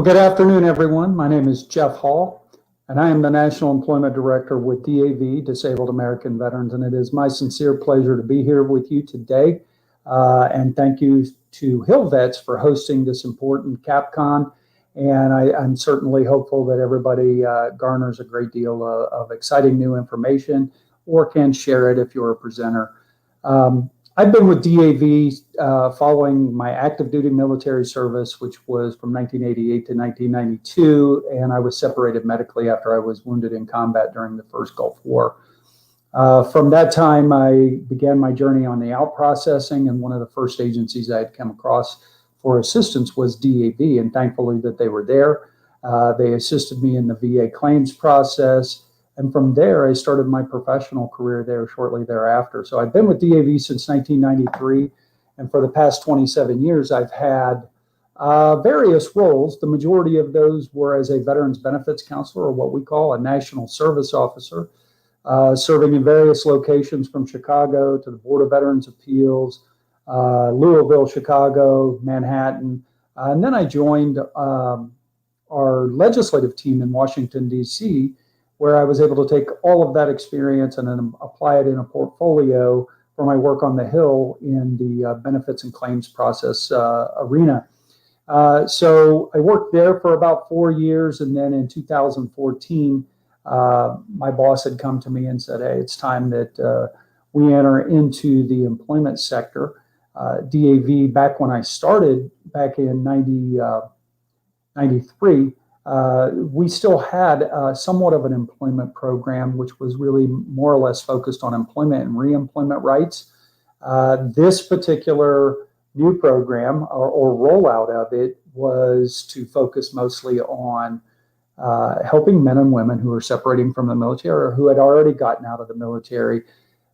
Well, good afternoon, everyone. My name is Jeff Hall, and I am the National Employment Director with DAV, Disabled American Veterans, and it is my sincere pleasure to be here with you today. And thank you to HillVets for hosting this important CAPCON, and I'm certainly hopeful that everybody garners a great deal of exciting new information or can share it if you're a presenter. I've been with DAV following my active duty military service, which was from 1988 to 1992, and I was separated medically after I was wounded in combat during the first Gulf War. From that time, I began my journey on the out processing, and one of the first agencies I had come across for assistance was DAV, and thankfully that they were there. They assisted me in the VA claims process. And from there, I started my professional career there shortly thereafter. So I've been with DAV since 1993. And for the past 27 years, I've had various roles. The majority of those were as a Veterans Benefits Counselor, or what we call a National Service Officer, serving in various locations from Chicago to the Board of Veterans Appeals, Louisville, Chicago, Manhattan. And then I joined our legislative team in Washington, D.C., where I was able to take all of that experience and then apply it in a portfolio for my work on the Hill in the benefits and claims process arena. So I worked there for about 4 years, and then in 2014, my boss had come to me and said, hey, it's time that we enter into the employment sector. DAV, back when I started back in 93, we still had somewhat of an employment program, which was really more or less focused on employment and reemployment rights. This particular new program or rollout of it was to focus mostly on helping men and women who are separating from the military or who had already gotten out of the military,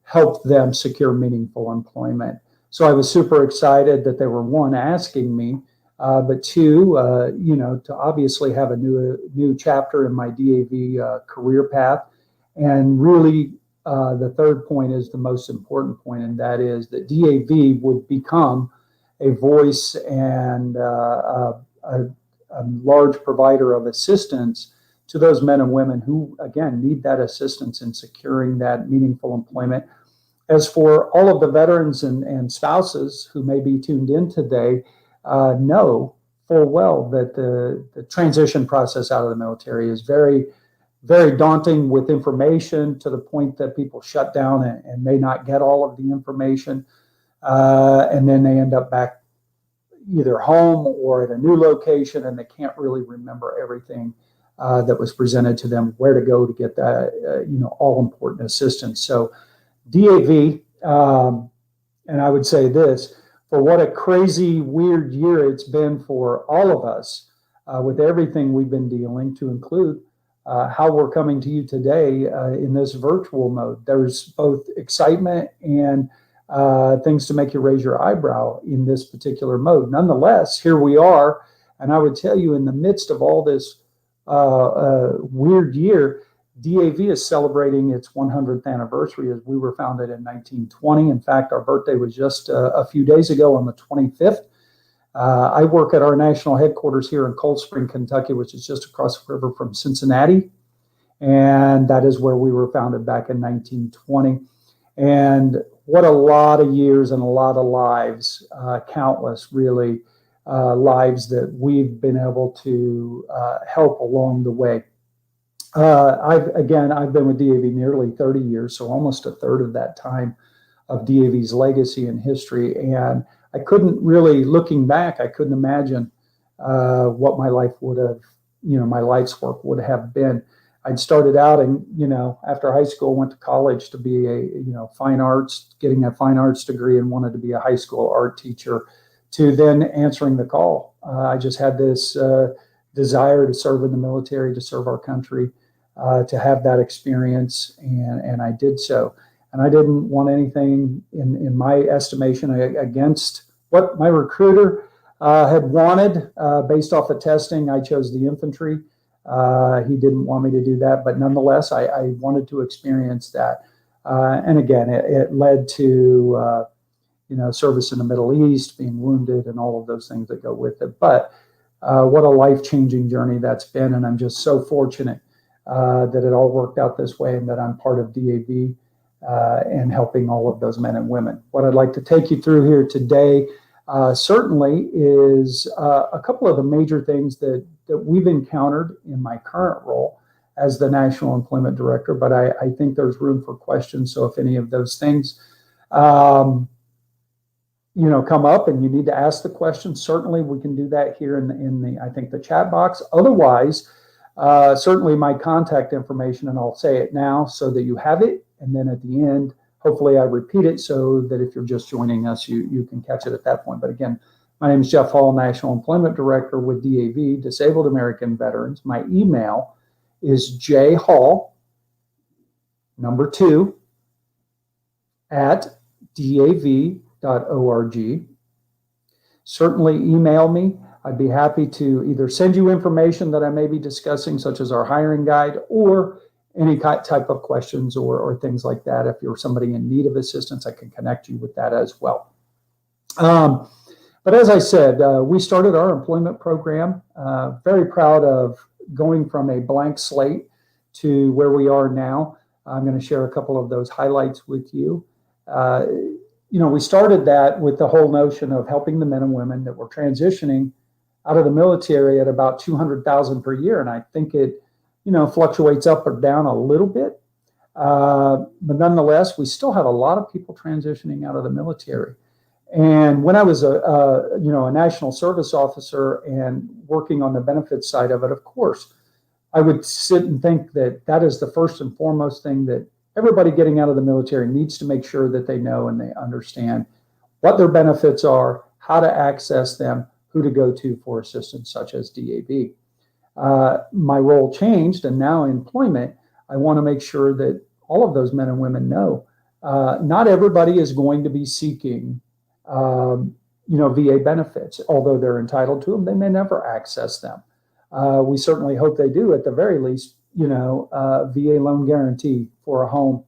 help them secure meaningful employment. So I was super excited that they were, one, asking me, but two, to obviously have a new chapter in my DAV career path. And really, the third point is the most important point, and that is that DAV would become a voice and a large provider of assistance to those men and women who, again, need that assistance in securing that meaningful employment. As for all of the veterans and spouses who may be tuned in today, know full well that the transition process out of the military is very, very daunting with information to the point that people shut down and may not get all of the information. And then they end up back either home or at a new location, and they can't really remember everything that was presented to them, where to go to get that, all important assistance. So DAV, and I would say this, for what a crazy, weird year it's been for all of us, with everything we've been dealing, to include how we're coming to you today in this virtual mode. There's both excitement and things to make you raise your eyebrow in this particular mode. Nonetheless, here we are, and I would tell you, in the midst of all this weird year, DAV is celebrating its 100th anniversary, as we were founded in 1920. In fact, our birthday was just a few days ago on the 25th. I work at our national headquarters here in Cold Spring, Kentucky, which is just across the river from Cincinnati. And that is where we were founded back in 1920. And what a lot of years and a lot of lives, countless really lives that we've been able to help along the way. I've been with DAV nearly 30 years, so almost a third of that time of DAV's legacy and history. And I couldn't really, looking back, I couldn't imagine what my life would have, my life's work would have been. I'd started out and, after high school, went to college to be fine arts, getting a fine arts degree, and wanted to be a high school art teacher, to then answering the call. I just had this desire to serve in the military, to serve our country, to have that experience, and I did so. And I didn't want anything, in my estimation, against what my recruiter had wanted. Based off of testing, I chose the infantry. He didn't want me to do that, but nonetheless, I wanted to experience that. And again, it led to service in the Middle East, being wounded, and all of those things that go with it. But what a life-changing journey that's been. And I'm just so fortunate that it all worked out this way and that I'm part of DAV and helping all of those men and women. What I'd like to take you through here today certainly is a couple of the major things that we've encountered in my current role as the National Employment Director, but I think there's room for questions. So if any of those things come up and you need to ask the question, certainly we can do that here in the I think the chat box. Otherwise, certainly my contact information, and I'll say it now so that you have it, and then at the end, hopefully I repeat it so that if you're just joining us, you can catch it at that point. But again, my name is Jeff Hall, National Employment Director with DAV, Disabled American Veterans. My email is jhall2 at dav.org. Certainly email me. I'd be happy to either send you information that I may be discussing, such as our hiring guide, or any type of questions or things like that. If you're somebody in need of assistance, I can connect you with that as well. But as I said, we started our employment program. Very proud of going from a blank slate to where we are now. I'm going to share a couple of those highlights with you. We started that with the whole notion of helping the men and women that were transitioning out of the military at about 200,000 per year. And I think it, fluctuates up or down a little bit. But nonetheless, we still have a lot of people transitioning out of the military. And when I was a national service officer and working on the benefits side of it, of course, I would sit and think that is the first and foremost thing that everybody getting out of the military needs to make sure that they know and they understand what their benefits are, how to access them, who to go to for assistance, such as DAV. My role changed, and now in employment, I want to make sure that all of those men and women know not everybody is going to be seeking VA benefits. Although they're entitled to them, they may never access them. We certainly hope they do, at the very least, VA loan guarantee for a home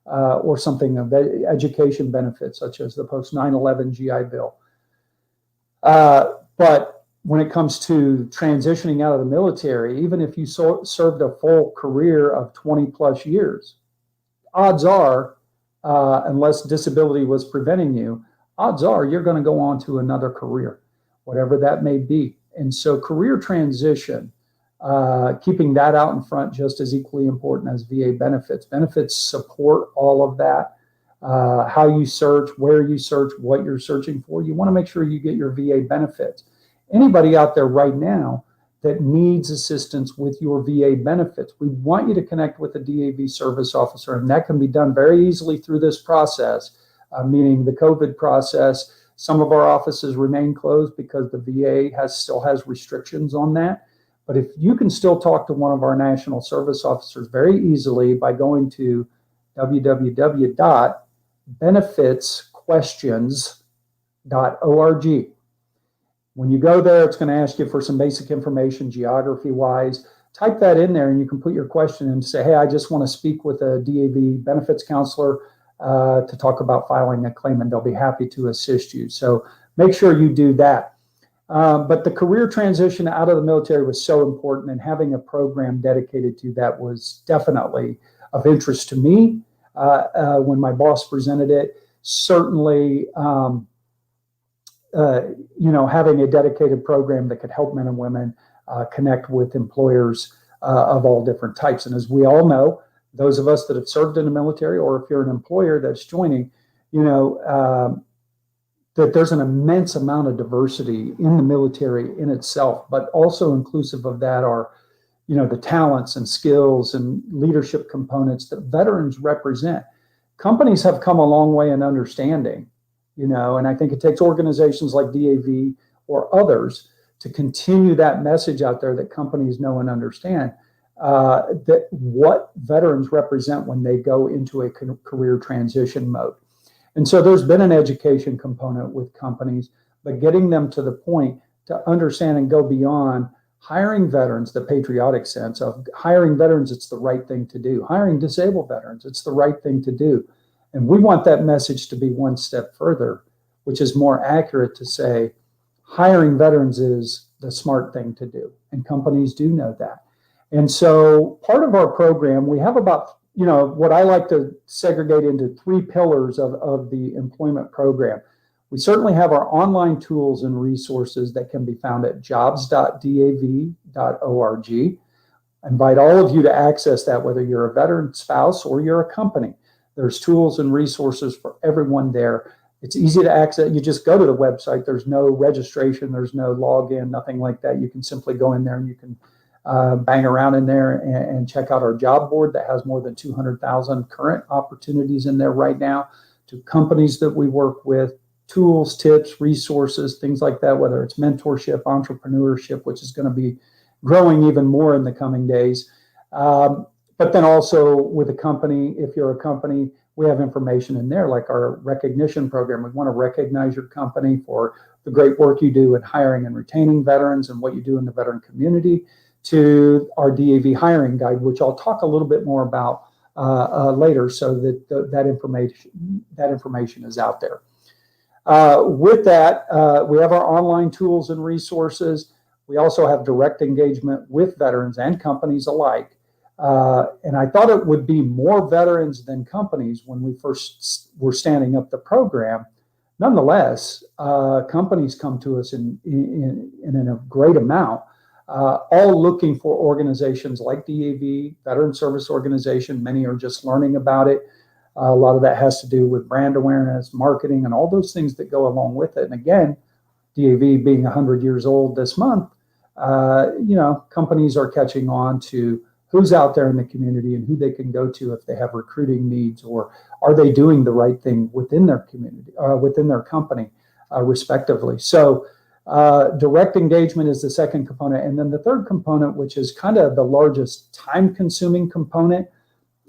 or something of education benefits, such as the post 9/11 GI Bill. But when it comes to transitioning out of the military, even if you served a full career of 20 plus years, odds are, unless disability was preventing you, odds are you're going to go on to another career, whatever that may be. And so career transition, keeping that out in front just as equally important as VA benefits. Benefits support all of that. How you search, where you search, what you're searching for. You want to make sure you get your VA benefits. Anybody out there right now that needs assistance with your VA benefits, we want you to connect with a DAV service officer, and that can be done very easily through this process, meaning the COVID process. Some of our offices remain closed because the VA still has restrictions on that. But if you can still talk to one of our national service officers very easily by going to www.benefitsquestions.org. When you go there, it's going to ask you for some basic information, geography-wise. Type that in there, and you can put your question and say, hey, I just want to speak with a DAV benefits counselor to talk about filing a claim, and they'll be happy to assist you. So make sure you do that. But the career transition out of the military was so important, and having a program dedicated to that was definitely of interest to me when my boss presented it. Certainly, having a dedicated program that could help men and women connect with employers of all different types. And as we all know, those of us that have served in the military, or if you're an employer that's joining, that there's an immense amount of diversity in the military in itself, but also inclusive of that are, the talents and skills and leadership components that veterans represent. Companies have come a long way in understanding, and I think it takes organizations like DAV or others to continue that message out there that companies know and understand that what veterans represent when they go into a career transition mode. And so there's been an education component with companies, but getting them to the point to understand and go beyond hiring veterans, the patriotic sense of hiring veterans, it's the right thing to do. Hiring disabled veterans, it's the right thing to do. And we want that message to be one step further, which is more accurate to say hiring veterans is the smart thing to do, and companies do know that. And so part of our program, we have about, what I like to segregate into 3 pillars of the employment program. We certainly have our online tools and resources that can be found at jobs.dav.org. I invite all of you to access that, whether you're a veteran spouse or you're a company. There's tools and resources for everyone there. It's easy to access. You just go to the website. There's no registration. There's no login, nothing like that. You can simply go in there and you can bang around in there and check out our job board that has more than 200,000 current opportunities in there right now, to companies that we work with, tools, tips, resources, things like that, whether it's mentorship, entrepreneurship, which is going to be growing even more in the coming days. But then also with a company, if you're a company, we have information in there like our recognition program. We want to recognize your company for the great work you do in hiring and retaining veterans and what you do in the veteran community, to our DAV hiring guide, which I'll talk a little bit more about later, so that that information is out there. With that, we have our online tools and resources. We also have direct engagement with veterans and companies alike. And I thought it would be more veterans than companies when we first were standing up the program. Nonetheless, companies come to us in a great amount, all looking for organizations like DAV, Veteran Service Organization. Many are just learning about it. A lot of that has to do with brand awareness, marketing, and all those things that go along with it. And again, DAV being 100 years old this month, companies are catching on to who's out there in the community and who they can go to if they have recruiting needs, or are they doing the right thing within their community, within their company, respectively. So direct engagement is the second component. And then the third component, which is kind of the largest time-consuming component,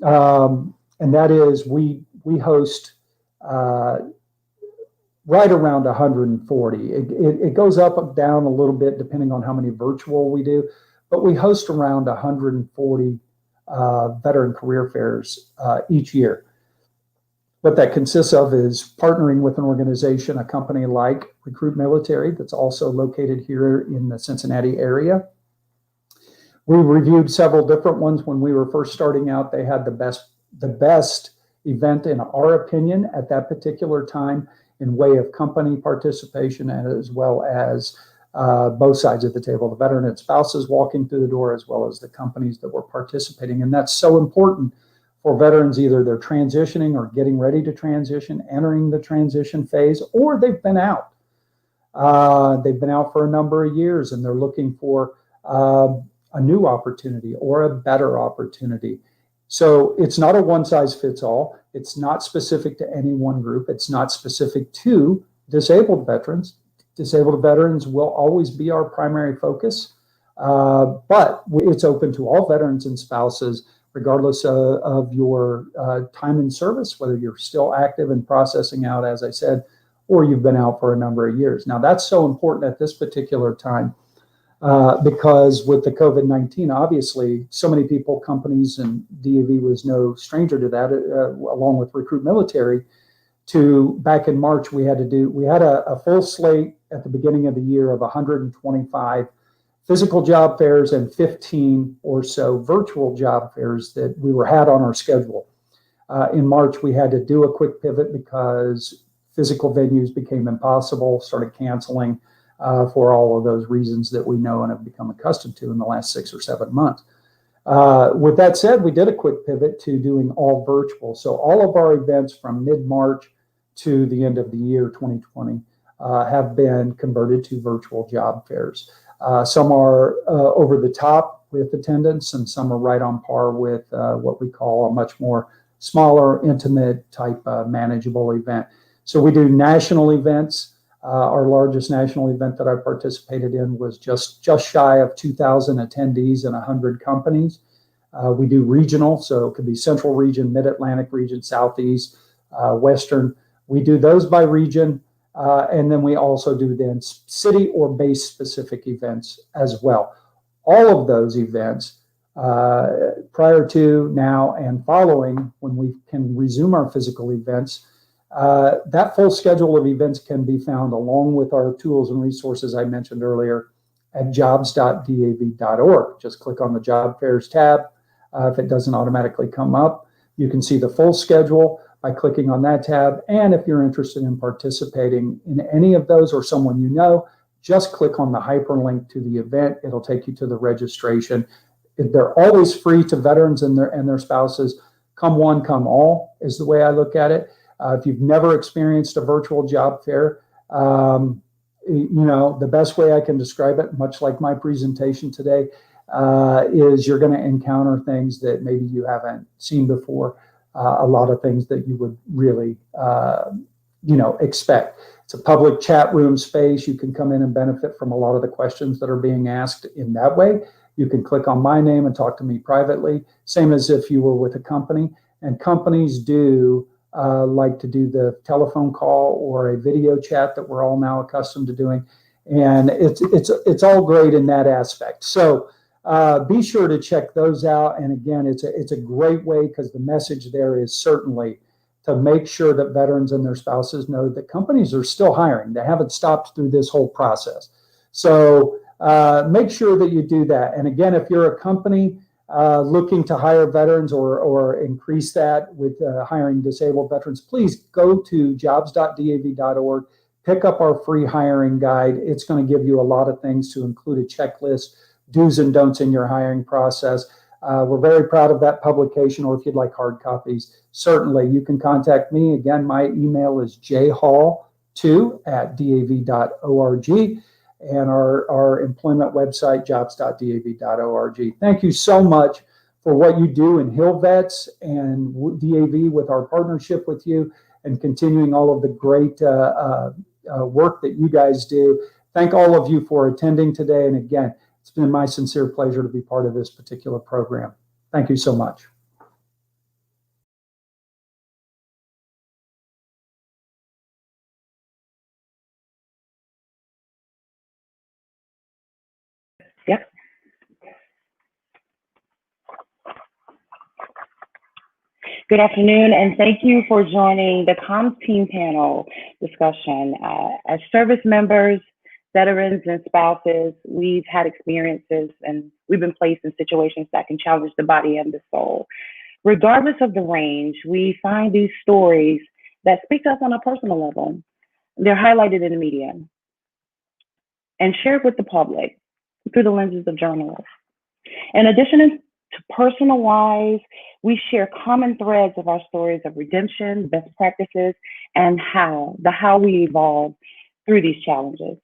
and that is we host right around 140. It goes up and down a little bit depending on how many virtual we do, but we host around 140 veteran career fairs each year. What that consists of is partnering with an organization, a company like Recruit Military, that's also located here in the Cincinnati area. We reviewed several different ones when we were first starting out. They had the best event, in our opinion, at that particular time, in way of company participation, and as well as both sides of the table, the veteran and spouses walking through the door, as well as the companies that were participating. And that's so important for veterans. Either they're transitioning or getting ready to transition, entering the transition phase, or they've been out. They've been out for a number of years and they're looking for a new opportunity or a better opportunity. So it's not a one-size-fits-all. It's not specific to any one group. It's not specific to disabled veterans. Disabled veterans will always be our primary focus, but it's open to all veterans and spouses, regardless of your time in service, whether you're still active and processing out, as I said, or you've been out for a number of years. Now, that's so important at this particular time because with the COVID-19, obviously, so many people, companies, and DAV was no stranger to that, along with Recruit Military. Back in March, we had a full slate at the beginning of the year of 125 physical job fairs and 15 or so virtual job fairs that we had on our schedule. In March, we had to do a quick pivot because physical venues became impossible, started canceling for all of those reasons that we know and have become accustomed to in the last 6 or 7 months. With that said, we did a quick pivot to doing all virtual. So all of our events from mid-March to the end of the year 2020 have been converted to virtual job fairs. Some are over the top with attendance, and some are right on par with what we call a much more smaller, intimate type manageable event. So we do national events. Our largest national event that I participated in was just shy of 2,000 attendees and 100 companies. We do regional, so it could be Central Region, Mid-Atlantic Region, Southeast, Western. We do those by region, and then we also do then city or base specific events as well. All of those events, prior to, now, and following, when we can resume our physical events, that full schedule of events can be found along with our tools and resources I mentioned earlier at jobs.dav.org. Just click on the job fairs tab. If it doesn't automatically come up, you can see the full schedule by clicking on that tab. And if you're interested in participating in any of those or someone you know, just click on the hyperlink to the event. It'll take you to the registration. They're always free to veterans and their spouses. Come one, come all is the way I look at it. If you've never experienced a virtual job fair, the best way I can describe it, much like my presentation today, is you're going to encounter things that maybe you haven't seen before. A lot of things that you would really, expect. It's a public chat room space. You can come in and benefit from a lot of the questions that are being asked in that way. You can click on my name and talk to me privately, same as if you were with a company. And companies do like to do the telephone call or a video chat that we're all now accustomed to doing. And it's all great in that aspect. So be sure to check those out. And again, it's a great way, because the message there is certainly to make sure that veterans and their spouses know that companies are still hiring. They haven't stopped through this whole process. So make sure that you do that. And again, if you're a company looking to hire veterans or increase that with hiring disabled veterans, please go to jobs.dav.org, pick up our free hiring guide. It's going to give you a lot of things to include a checklist, do's and don'ts in your hiring process. We're very proud of that publication, or if you'd like hard copies, certainly you can contact me. Again, my email is jhall2@dav.org, and our employment website, jobs.dav.org. Thank you so much for what you do in HillVets and DAV with our partnership with you, and continuing all of the great work that you guys do. Thank all of you for attending today. And again, it's been my sincere pleasure to be part of this particular program. Thank you so much. Yep. Good afternoon, and thank you for joining the comms team panel discussion. As service members, veterans, and spouses, we've had experiences and we've been placed in situations that can challenge the body and the soul. Regardless of the range, we find these stories that speak to us on a personal level. They're highlighted in the media and shared with the public through the lenses of journalists. In addition to personal lives, we share common threads of our stories of redemption, best practices, and how we evolve through these challenges.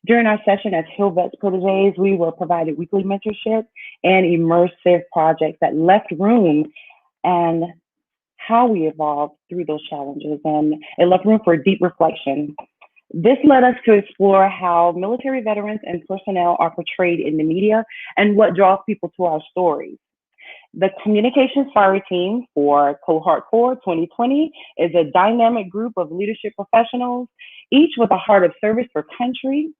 During our session as HillVets Protégés, we were provided weekly mentorship and immersive projects that left room and how we evolved through those challenges, and it left room for deep reflection. This led us to explore how military veterans and personnel are portrayed in the media and what draws people to our stories. The Communications Fire Team for Cohort 4 2020 is a dynamic group of leadership professionals, each with a heart of service for country,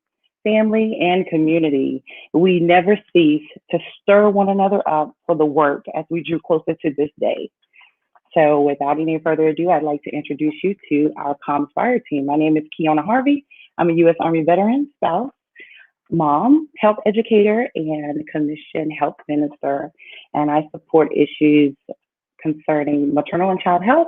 family, and community. We never cease to stir one another up for the work as we drew closer to this day. So without any further ado, I'd like to introduce you to our Comms Fire Team. My name is Kiona Harvey. I'm a U.S. Army veteran, spouse, mom, health educator, and commissioned health minister. And I support issues concerning maternal and child health,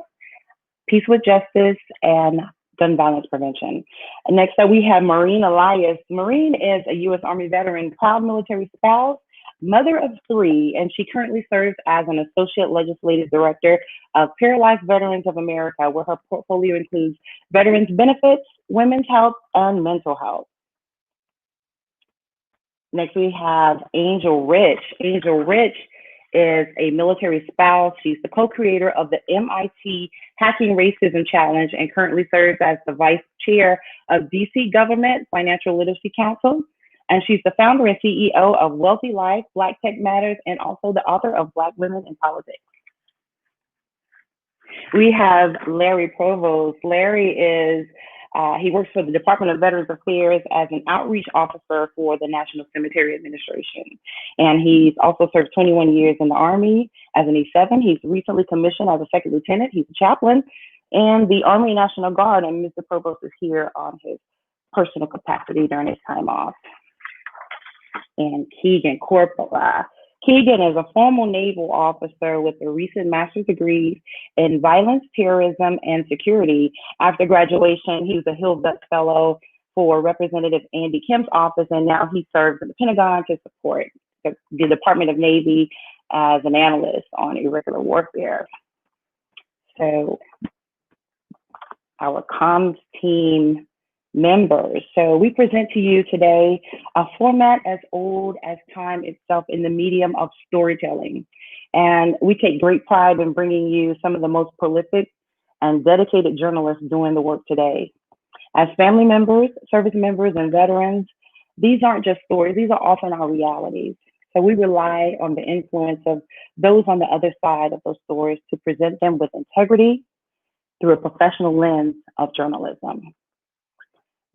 peace with justice, and gun violence prevention. And next up, we have Maureen Elias. Maureen is a U.S. Army veteran, proud military spouse, mother of 3, and she currently serves as an Associate Legislative Director of Paralyzed Veterans of America, where her portfolio includes veterans benefits, women's health, and mental health. Next, we have Angel Rich. Angel Rich is a military spouse. She's the co-creator of the MIT Hacking Racism Challenge and currently serves as the Vice Chair of DC Government Financial Literacy Council. And she's the founder and CEO of Wealthy Life, Black Tech Matters, and also the author of Black Women in Politics. We have Larry Provost. Larry is, he works for the Department of Veterans Affairs as an outreach officer for the National Cemetery Administration. And he's also served 21 years in the Army as an E7. He's recently commissioned as a second lieutenant. He's a chaplain and the Army National Guard. And Mr. Provost is here on his personal capacity during his time off. and Keegan Corpola. Keegan is a former naval officer with a recent master's degree in violence, terrorism, and security. After graduation, he was a HillVets fellow for Representative Andy Kim's office, and now he serves in the Pentagon to support the Department of Navy as an analyst on irregular warfare. So our comms team members. So we present to you today a format as old as time itself in the medium of storytelling. And we take great pride in bringing you some of the most prolific and dedicated journalists doing the work today. As family members, service members, and veterans, these aren't just stories, these are often our realities. So we rely on the influence of those on the other side of those stories to present them with integrity through a professional lens of journalism.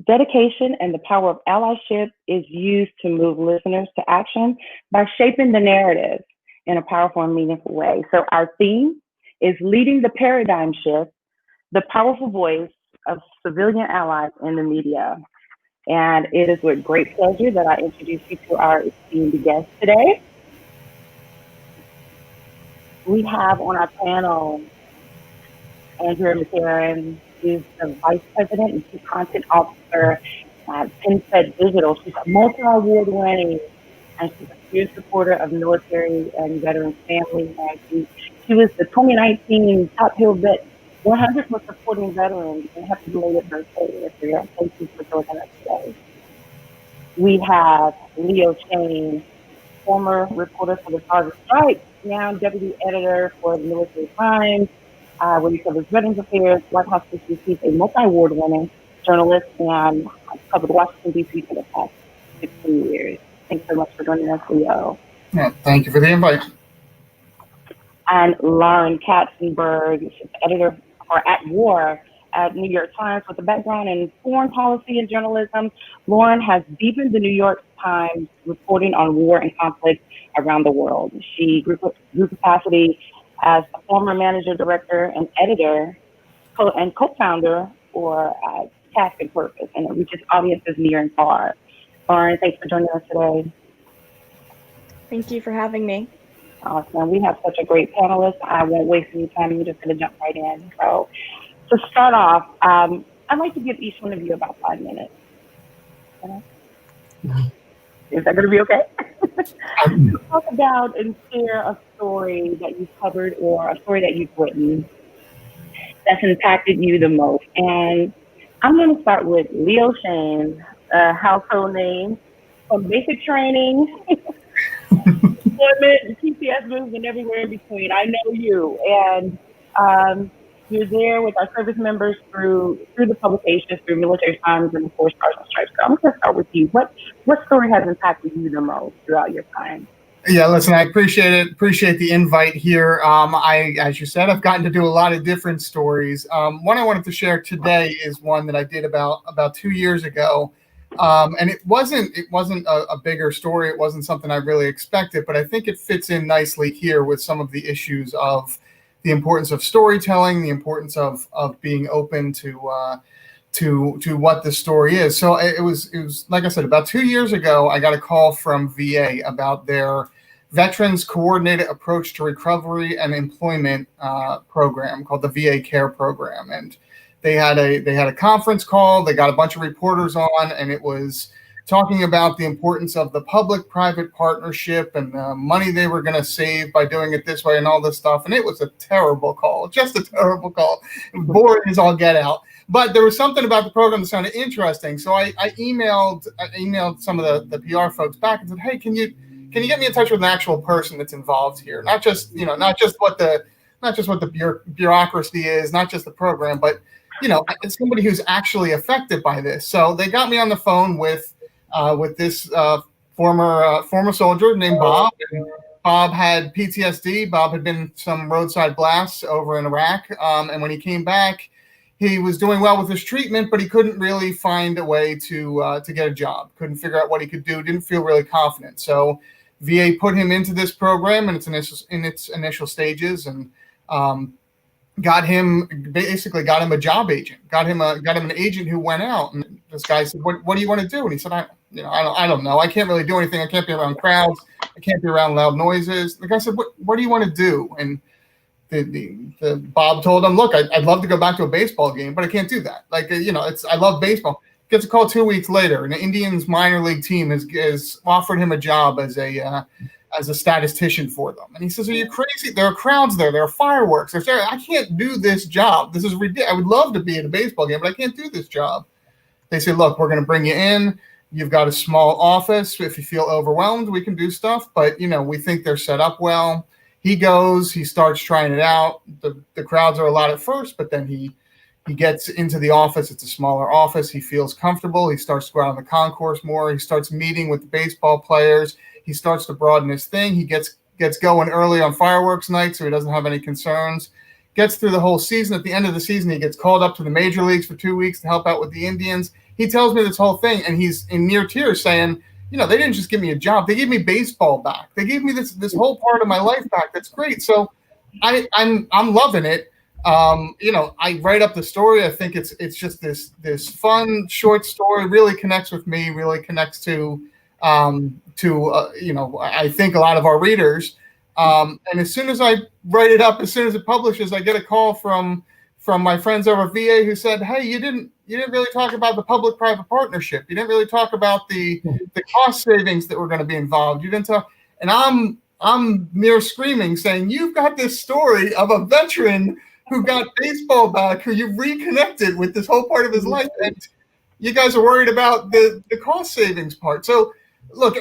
Dedication and the power of allyship is used to move listeners to action by shaping the narrative in a powerful and meaningful way. So our theme is leading the paradigm shift, the powerful voice of civilian allies in the media. And it is with great pleasure that I introduce you to our esteemed guest today. We have on our panel Andrea McCarren, who's the Vice President and Chief Content Officer at PenFed Digital. She's a multi-award winning, and she's a fierce supporter of military and veterans families. And she was the 2019 Top HillVets 100 for supporting veterans, and happy belated birthday, Andrea. Thank you for joining us today. We have Leo Chain, former reporter for the Stars and Stripes, now deputy editor for the Military Times, where he covers veterans affairs, White House issues. He's a multi-award winning journalist and covered Washington, D.C. for the past 15 years. Thanks so much for joining us, Leo. Yeah, thank you for the invite. And Lauren Katzenberg, she's editor for At War at New York Times with a background in foreign policy and journalism. Lauren has deepened the New York Times reporting on war and conflict around the world. She grew capacity as a former manager, director, and editor, and co-founder for Task and Purpose, and it reaches audiences near and far. Lauren, thanks for joining us today. Thank you for having me. Awesome. We have such a great panelist. I won't waste any time. I'm just going to jump right in. So to start off, I'd like to give each one of you about 5 minutes. Is that going to be okay? Talk about and share a story that you've covered or a story that you've written that's impacted you the most. And I'm going to start with Leo Shane, a household name, from basic training, employment, TPS moves, and everywhere in between. I know you, and you're there with our service members through the publications, through Military Times, and of course, Stars and Stripes. So I'm going to start with you. What story has impacted you the most throughout your time? Yeah, listen, I appreciate it. Appreciate the invite here. As you said, I've gotten to do a lot of different stories. One I wanted to share today is one that I did about 2 years ago. And it wasn't a bigger story. It wasn't something I really expected, but I think it fits in nicely here with some of the issues of the importance of storytelling, the importance of being open to what the story is. So it was like I said, about 2 years ago, I got a call from VA about their Veterans Coordinated Approach to Recovery and Employment program called the VA Care Program, and they had a conference call. They got a bunch of reporters on, and it was talking about the importance of the public-private partnership and the money they were going to save by doing it this way and all this stuff. And it was a terrible call, just a terrible call, boring as all get out. But there was something about the program that sounded interesting. So I emailed some of the PR folks back and said, hey, can you get me in touch with an actual person that's involved here? Not just what the bureaucracy is, not just the program, but it's somebody who's actually affected by this. So they got me on the phone with this former soldier named Bob. And Bob had PTSD. Bob had been some roadside blasts over in Iraq. And when he came back, he was doing well with his treatment, but he couldn't really find a way to get a job. Couldn't figure out what he could do. Didn't feel really confident. So VA put him into this program in its initial stages, and got him a job agent. Got him an agent who went out, and this guy said, "What do you want to do?" And he said, I don't know. I can't really do anything. I can't be around crowds. I can't be around loud noises. The guy said, what do you want to do? And the Bob told him, look, I'd love to go back to a baseball game, but I can't do that. Like, I love baseball. Gets a call 2 weeks later, and the Indians minor league team has offered him a job as a statistician for them. And he says, are you crazy? There are crowds there. There are fireworks. I can't do this job. This is ridiculous. I would love to be at a baseball game, but I can't do this job. They say, look, we're going to bring you in. You've got a small office. If you feel overwhelmed, we can do stuff. But, we think they're set up well. He goes, he starts trying it out. The crowds are a lot at first, but then he gets into the office. It's a smaller office. He feels comfortable. He starts to go out on the concourse more. He starts meeting with the baseball players. He starts to broaden his thing. He gets going early on fireworks night, so he doesn't have any concerns. Gets through the whole season. At the end of the season, he gets called up to the major leagues for 2 weeks to help out with the Indians. He tells me this whole thing, and he's in near tears saying, they didn't just give me a job. They gave me baseball back. They gave me this whole part of my life back. That's great. So I'm loving it. I write up the story. I think it's just this fun short story. Really connects with me. Really connects to I think a lot of our readers. And as soon as I write it up, as soon as it publishes, I get a call from my friends over at VA who said, hey, you didn't really talk about the public-private partnership. You didn't really talk about the cost savings that were going to be involved. You didn't talk. And I'm near screaming saying, you've got this story of a veteran who got baseball back, who you've reconnected with this whole part of his life. And you guys are worried about the cost savings part. So look,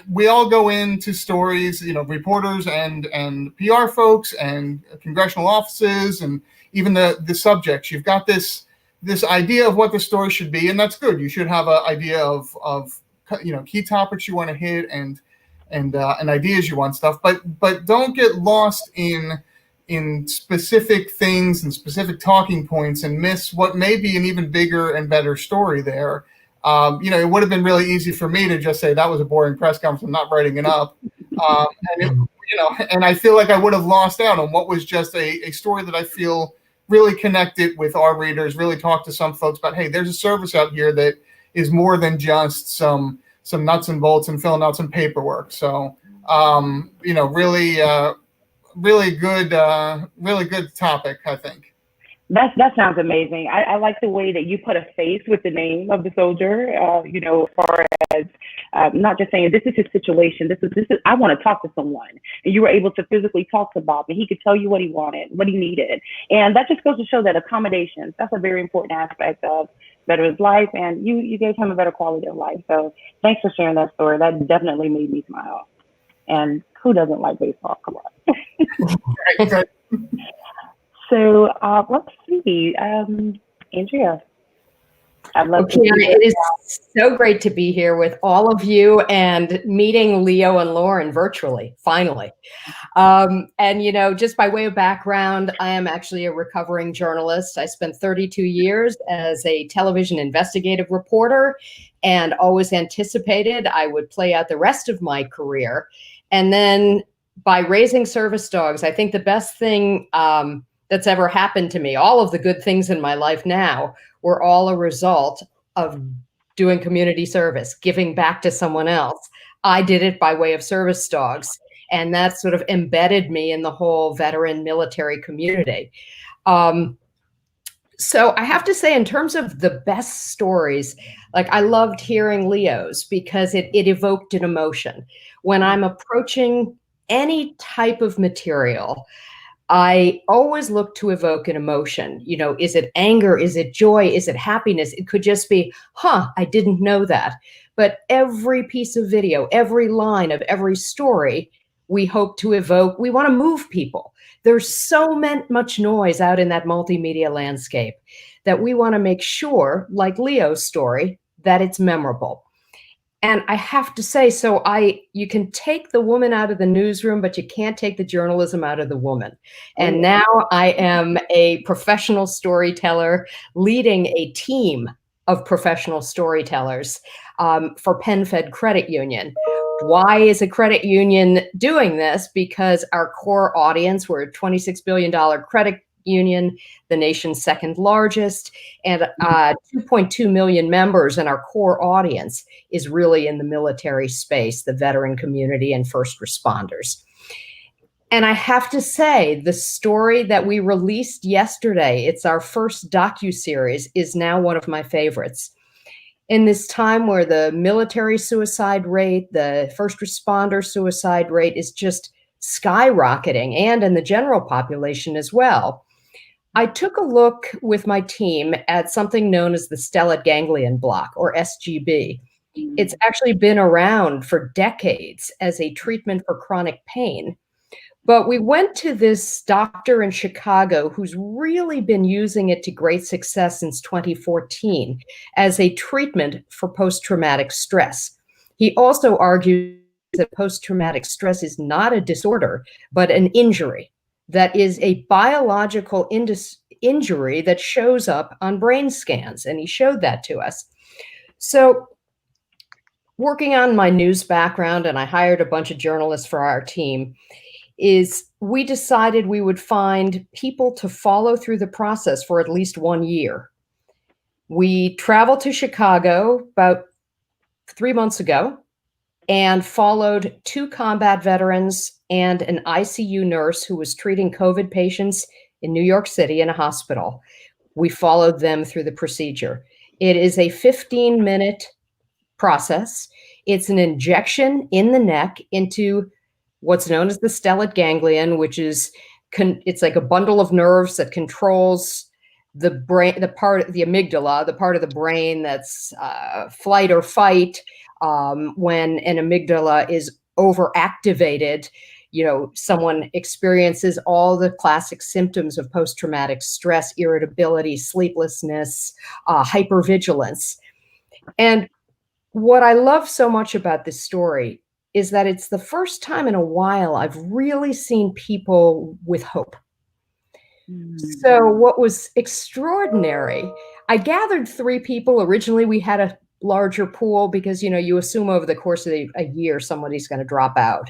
we all go into stories, reporters and PR folks and congressional offices and even the subjects. You've got this idea of what the story should be, and that's good. You should have an idea of key topics you want to hit and ideas you want stuff, but don't get lost in specific things and specific talking points and miss what may be an even bigger and better story there. It would have been really easy for me to just say that was a boring press conference. I'm not writing it up. And I feel like I would have lost out on what was just a story that I feel really connected with our readers, really talk to some folks about, hey, there's a service out here that is more than just some nuts and bolts and filling out some paperwork. So, really good topic, I think. That sounds amazing. I like the way that you put a face with the name of the soldier, as far as not just saying, this is his situation. This is, I want to talk to someone. And you were able to physically talk to Bob, and he could tell you what he wanted, what he needed. And that just goes to show that accommodations, that's a very important aspect of veterans' life. And you gave him a better quality of life. So thanks for sharing that story. That definitely made me smile. And who doesn't like baseball? Come on. Right. So let's see, Andrea. I'd love to. Kiona, it is so great to be here with all of you and meeting Leo and Lauren virtually, finally. And, just by way of background, I am actually a recovering journalist. I spent 32 years as a television investigative reporter and always anticipated I would play out the rest of my career. And then by raising service dogs, I think the best thing that's ever happened to me, all of the good things in my life now were all a result of doing community service, giving back to someone else. I did it by way of service dogs, and that sort of embedded me in the whole veteran military community. So I have to say, in terms of the best stories, like I loved hearing Leo's because it evoked an emotion. When I'm approaching any type of material, I always look to evoke an emotion. Is it anger? Is it joy? Is it happiness? It could just be, I didn't know that. But every piece of video, every line of every story, we hope to evoke. We want to move people. There's so much noise out in that multimedia landscape that we want to make sure, like Leo's story, that it's memorable. And I have to say, you can take the woman out of the newsroom, but you can't take the journalism out of the woman. And now I am a professional storyteller leading a team of professional storytellers for PenFed Credit Union. Why is a credit union doing this? Because our core audience, we're a $26 billion credit Union, the nation's second largest, and 2.2 million members, and our core audience is really in the military space, the veteran community, and first responders. And I have to say, the story that we released yesterday, it's our first docuseries, is now one of my favorites. In this time where the military suicide rate, the first responder suicide rate is just skyrocketing, and in the general population as well, I took a look with my team at something known as the stellate ganglion block, or SGB. It's actually been around for decades as a treatment for chronic pain. But we went to this doctor in Chicago who's really been using it to great success since 2014 as a treatment for post-traumatic stress. He also argues that post-traumatic stress is not a disorder, but an injury that is a biological injury that shows up on brain scans, and he showed that to us. So, working on my news background, and I hired a bunch of journalists for our team, is we decided we would find people to follow through the process for at least 1 year. We traveled to Chicago about 3 months ago and followed 2 combat veterans and an ICU nurse who was treating COVID patients in New York City in a hospital. We followed them through the procedure. It is a 15-minute process. It's an injection in the neck into what's known as the stellate ganglion, which is it's like a bundle of nerves that controls the brain, the amygdala, the part of the brain that's flight or fight. When an amygdala is overactivated, someone experiences all the classic symptoms of post-traumatic stress: irritability, sleeplessness, hypervigilance. And what I love so much about this story is that it's the first time in a while I've really seen people with hope. So what was extraordinary, I gathered 3 people. Originally, we had a larger pool because, you assume over the course of a year, somebody's going to drop out.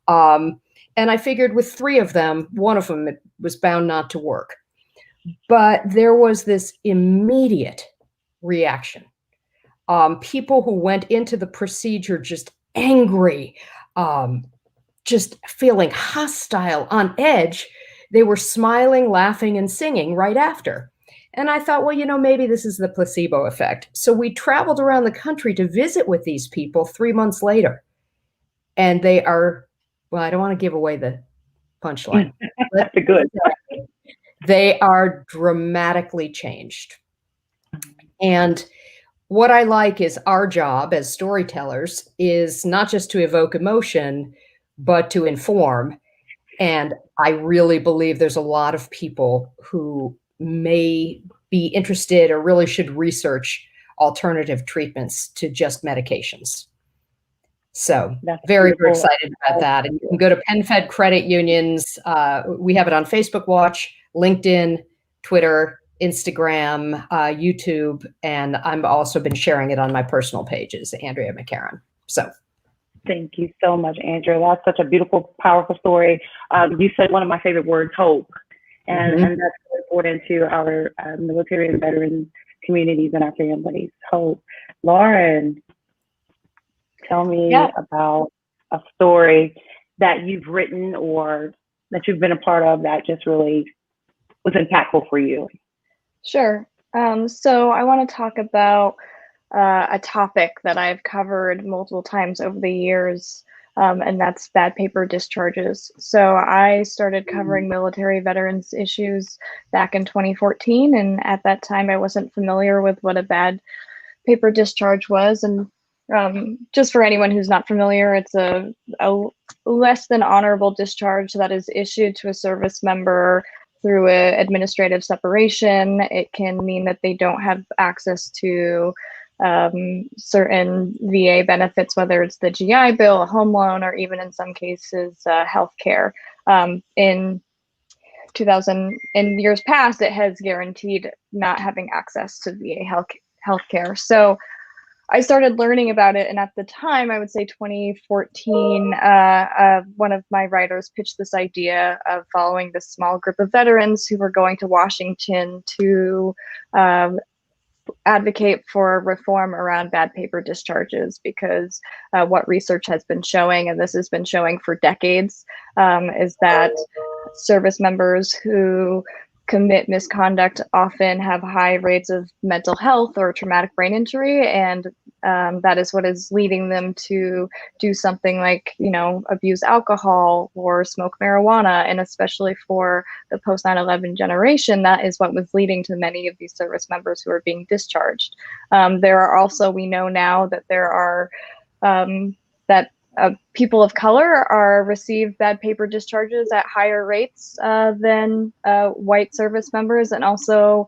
And I figured with 3 of them, one of them was bound not to work. But there was this immediate reaction. People who went into the procedure just angry, just feeling hostile, on edge. They were smiling, laughing, and singing right after. And I thought, well, maybe this is the placebo effect. So we traveled around the country to visit with these people 3 months later. And they are, well, I don't want to give away the punchline. That's good. They are dramatically changed. And what I like is our job as storytellers is not just to evoke emotion, but to inform. And I really believe there's a lot of people who may be interested or really should research alternative treatments to just medications. So very excited about that. And you can go to PenFed credit unions. We have it on Facebook Watch, LinkedIn, Twitter, Instagram, YouTube, and I've also been sharing it on my personal pages, Andrea McCarren. So thank you so much, Andrea. That's such a beautiful, powerful story. You said one of my favorite words, hope. And that's important to our military and veteran communities and our families. Hope. Lauren, tell me about a story that you've written or that you've been a part of that just really was impactful for you. Sure. So I want to talk about a topic that I've covered multiple times over the years, and that's bad paper discharges. So I started covering military veterans issues back in 2014, and at that time I wasn't familiar with what a bad paper discharge was. And just for anyone who's not familiar, it's a less than honorable discharge that is issued to a service member through an administrative separation. It can mean that they don't have access to certain VA benefits, whether it's the GI Bill, a home loan, or even in some cases, healthcare. In years past, it has guaranteed not having access to VA healthcare. So I started learning about it, and at the time, I would say 2014, one of my writers pitched this idea of following this small group of veterans who were going to Washington to advocate for reform around bad paper discharges, because what research has been showing, and this has been showing for decades, is that service members who commit misconduct often have high rates of mental health or traumatic brain injury, and that is what is leading them to do something like, abuse alcohol or smoke marijuana. And especially for the post 9/11 generation, that is what was leading to many of these service members who are being discharged. There are also, we know now that there are people of color receive bad paper discharges at higher rates than white service members, and also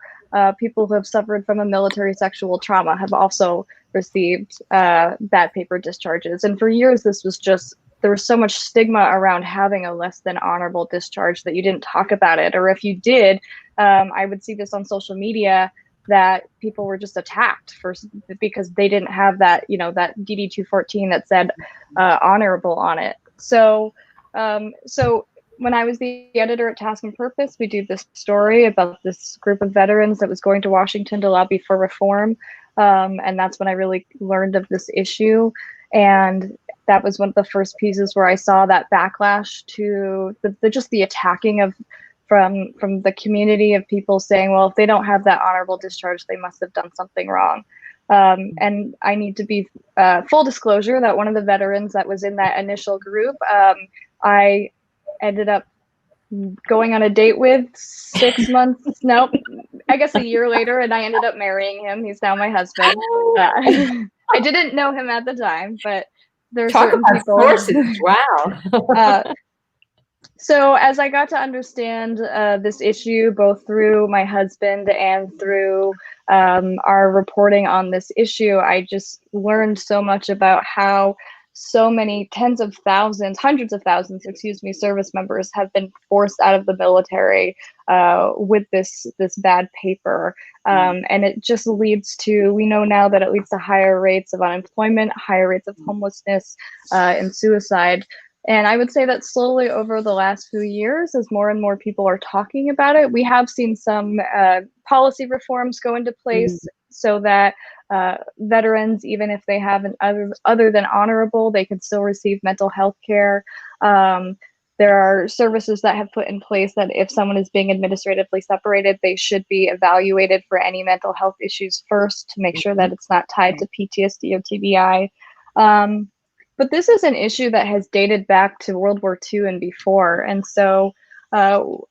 people who have suffered from a military sexual trauma have also received bad paper discharges. And for years, there was so much stigma around having a less than honorable discharge that you didn't talk about it, or if you did, I would see this on social media, that people were just attacked because they didn't have that, that DD 214 that said honorable on it. So when I was the editor at Task and Purpose, we did this story about this group of veterans that was going to Washington to lobby for reform. And that's when I really learned of this issue. And that was one of the first pieces where I saw that backlash to just the attacking of from the community, of people saying, well, if they don't have that honorable discharge, they must have done something wrong. And I need to be full disclosure that one of the veterans that was in that initial group, I ended up going on a date with 6 months, nope, I guess a year later, and I ended up marrying him. He's now my husband. I didn't know him at the time, but there are certain people. Sources. Wow. So as I got to understand this issue, both through my husband and through our reporting on this issue, I just learned so much about how so many hundreds of thousands, service members have been forced out of the military with this bad paper. And it just leads to, we know now that it leads to higher rates of unemployment, higher rates of homelessness, and suicide. And I would say that slowly over the last few years, as more and more people are talking about it, we have seen some policy reforms go into place so that veterans, even if they have an other than honorable, they can still receive mental health care. There are services that have put in place that if someone is being administratively separated, they should be evaluated for any mental health issues first to make sure that it's not tied to PTSD or TBI. But this is an issue that has dated back to World War II and before. And so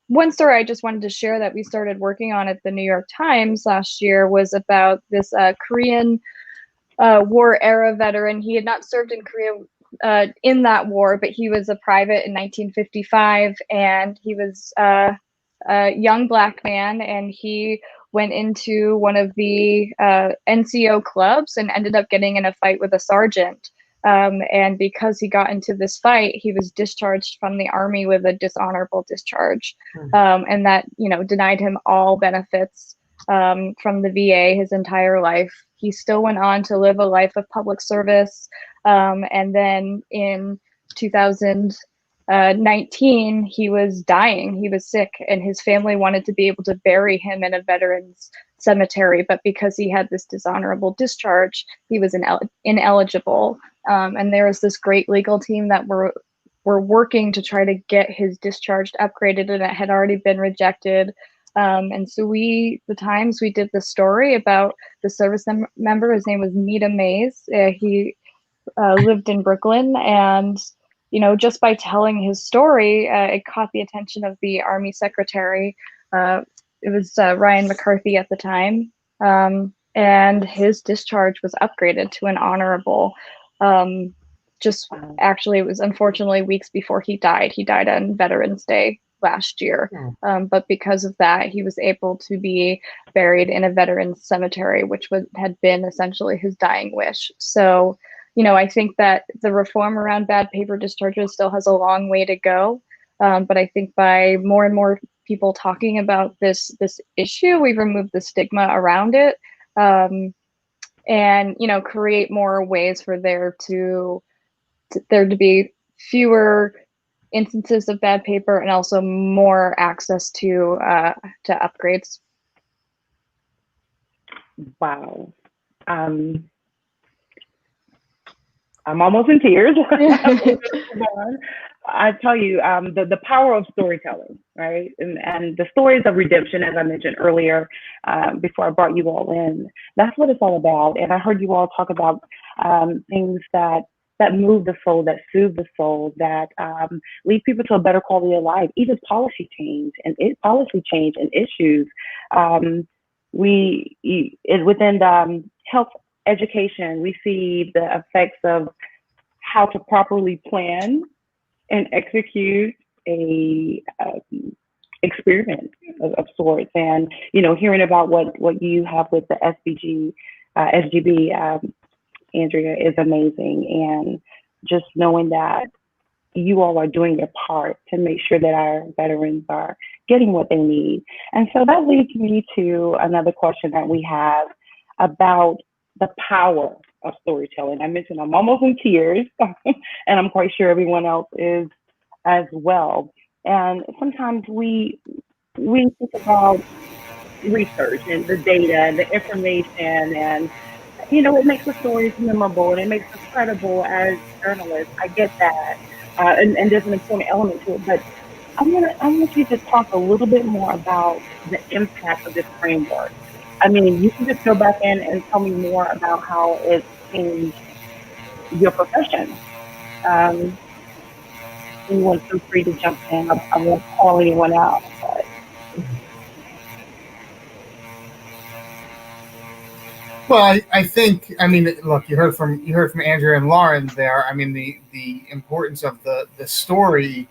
one story I just wanted to share that we started working on at the New York Times last year was about this Korean War era veteran. He had not served in Korea in that war, but he was a private in 1955, and he was a young Black man, and he went into one of the NCO clubs and ended up getting in a fight with a sergeant. And because he got into this fight, he was discharged from the Army with a dishonorable discharge. And that, denied him all benefits from the VA his entire life. He still went on to live a life of public service. And then in 2019, he was dying. He was sick, and his family wanted to be able to bury him in a veterans cemetery. But because he had this dishonorable discharge, he was ineligible. And there was this great legal team that were working to try to get his discharge upgraded, and it had already been rejected. And so the Times, we did the story about the service member. His name was Nita Mays. He lived in Brooklyn, and just by telling his story, it caught the attention of the Army Secretary. It was Ryan McCarthy at the time, and his discharge was upgraded to an honorable. Actually, it was unfortunately weeks before he died. He died on Veterans Day last year. But because of that, he was able to be buried in a veterans cemetery, which had been essentially his dying wish. So, I think that the reform around bad paper discharges still has a long way to go. But I think by more and more people talking about this issue, we've removed the stigma around it. and, you know, create more ways for there to be fewer instances of bad paper and also more access to upgrades. Wow. I'm almost in tears. I tell you, the power of storytelling, right? And the stories of redemption, as I mentioned earlier, before I brought you all in, that's what it's all about. And I heard you all talk about things that move the soul, that soothe the soul, that lead people to a better quality of life, even policy change and issues. Within the health education, we see the effects of how to properly plan and execute a experiment of sorts. And, you know, hearing about what you have with the SGB, Andrea, is amazing. And just knowing that you all are doing your part to make sure that our veterans are getting what they need. And so that leads me to another question that we have about the power of storytelling. I mentioned I'm almost in tears, and I'm quite sure everyone else is as well. And sometimes we think about research and the data and the information, and you know, it makes the stories memorable and it makes us credible as journalists. I get that, and there's an important element to it. But I want you to talk a little bit more about the impact of this framework. I mean, you can just go back in and tell me more about how it's changed your profession. Anyone feel free to jump in. I won't call anyone out. But. Well, I think, I mean, look, you heard from Andrea and Lauren there. I mean, the importance of the story.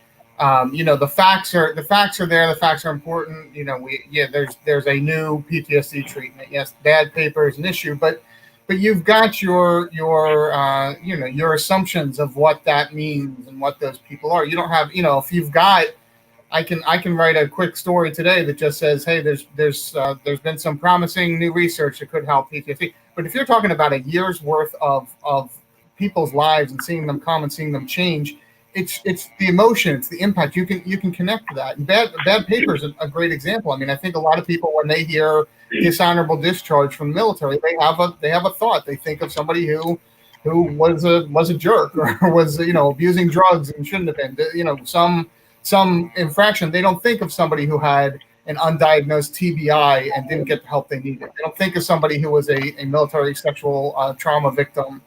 You know, the facts are there. The facts are important. You know, there's a new PTSD treatment. Yes, bad paper is an issue, but you've got your you know, your assumptions of what that means and what those people are. You don't have, you know, if you've got, I can write a quick story today that just says, hey, there's been some promising new research that could help PTSD. But if you're talking about a year's worth of people's lives and seeing them come and seeing them change, it's the emotion, it's the impact. You can connect to that. And bad paper is a great example. I mean, I think a lot of people, when they hear dishonorable discharge from the military, they have a thought. They think of somebody who was a jerk or was, you know, abusing drugs and shouldn't have been. You know, some infraction. They don't think of somebody who had an undiagnosed TBI and didn't get the help they needed. They don't think of somebody who was a military sexual trauma victim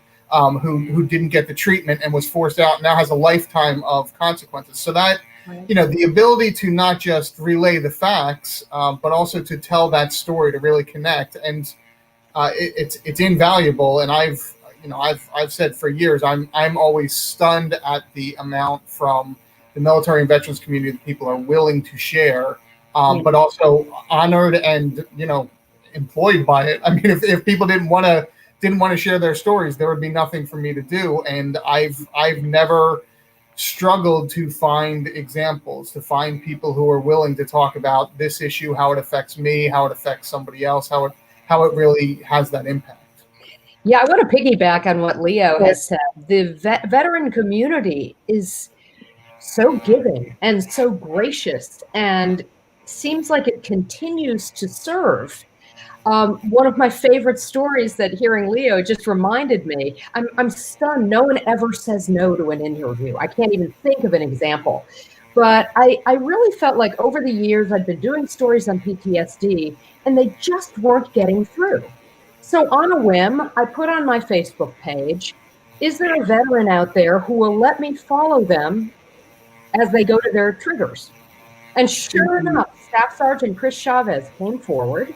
who didn't get the treatment and was forced out, now has a lifetime of consequences. So that, you know, the ability to not just relay the facts, but also to tell that story, to really connect, and it's invaluable. And I've said for years, I'm always stunned at the amount from the military and veterans community that people are willing to share, but also honored and, you know, employed by it. I mean, if people didn't want to share their stories, there would be nothing for me to do. And I've never struggled to find examples, to find people who are willing to talk about this issue, how it affects me, how it affects somebody else, how it really has that impact. Yeah, I want to piggyback on what Leo has said. The veteran community is so giving and so gracious, and seems like it continues to serve. One of my favorite stories that hearing Leo just reminded me, I'm stunned. No one ever says no to an interview. I can't even think of an example. But I really felt like over the years I'd been doing stories on PTSD and they just weren't getting through. So on a whim, I put on my Facebook page, is there a veteran out there who will let me follow them as they go to their triggers? And sure enough, Staff Sergeant Chris Chavez came forward.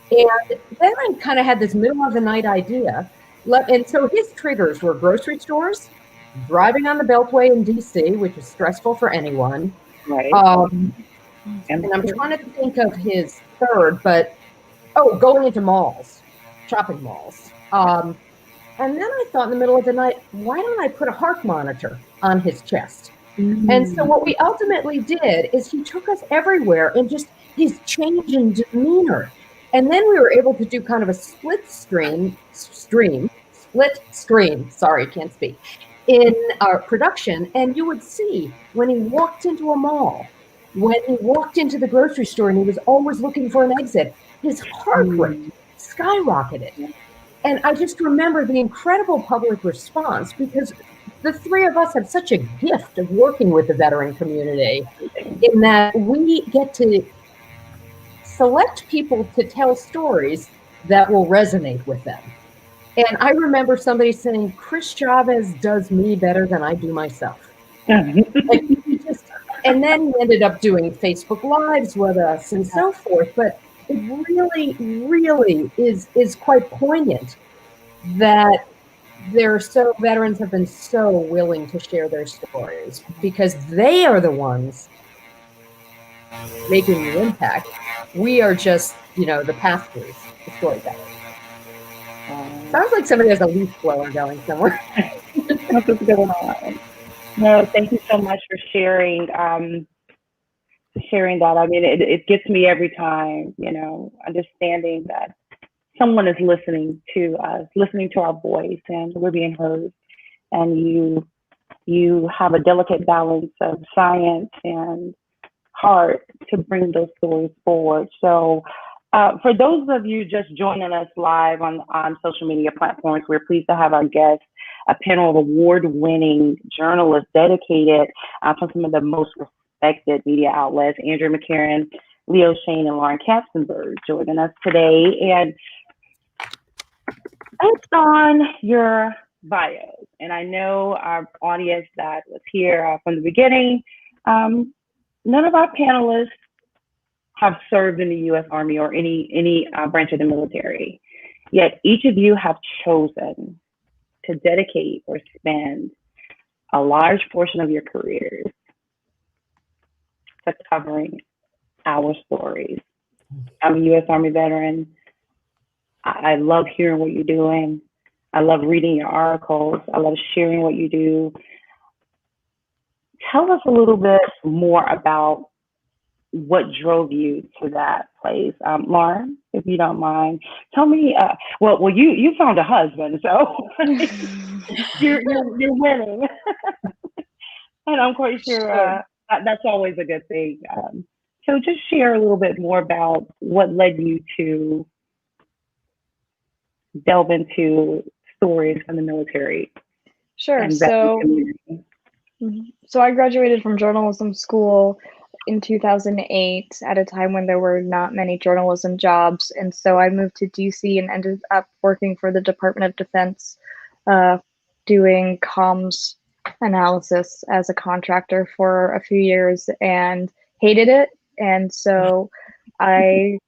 And then I kind of had this middle of the night idea. And so his triggers were grocery stores, driving on the Beltway in DC, which is stressful for anyone. Right. And I'm trying to think of his third, but going into malls, shopping malls. And then I thought in the middle of the night, why don't I put a heart monitor on his chest? And so what we ultimately did is he took us everywhere, and just his change in demeanor And then we were able to do kind of a split screen, sorry, can't speak, in our production. And you would see when he walked into a mall, when he walked into the grocery store and he was always looking for an exit, his heart rate skyrocketed. And I just remember the incredible public response, because the three of us have such a gift of working with the veteran community, in that we get to select people to tell stories that will resonate with them. And I remember somebody saying, Chris Chavez does me better than I do myself. Like, and then we ended up doing Facebook Lives with us and so forth. But it really, really is quite poignant that veterans have been so willing to share their stories, because they are the ones making the impact. We are just, the pass-throughs, the storytellers. Sounds like somebody has a leaf blower going somewhere. What's going on? No, thank you so much for sharing that. I mean, it gets me every time, understanding that someone is listening to us, listening to our voice, and we're being heard. And you have a delicate balance of science and heart to bring those stories forward. So for those of you just joining us live on social media platforms, we're pleased to have our guest, a panel of award-winning journalists dedicated from some of the most respected media outlets, Andrea McCarren, Leo Shane, and Lauren Katzenberg, joining us today. And based on your bios, and I know our audience that was here from the beginning, none of our panelists have served in the U.S. Army or any branch of the military. Yet each of you have chosen to dedicate or spend a large portion of your careers to covering our stories. I'm a U.S. Army veteran. I love hearing what you're doing. I love reading your articles. I love sharing what you do. Tell us a little bit more about what drove you to that place. Lauren, if you don't mind, tell me, well, you found a husband, so you're winning. And I'm quite sure that's always a good thing. So just share a little bit more about what led you to delve into stories from the military. Sure. So I graduated from journalism school in 2008 at a time when there were not many journalism jobs. And so I moved to DC and ended up working for the Department of Defense, doing comms analysis as a contractor for a few years and hated it. And so I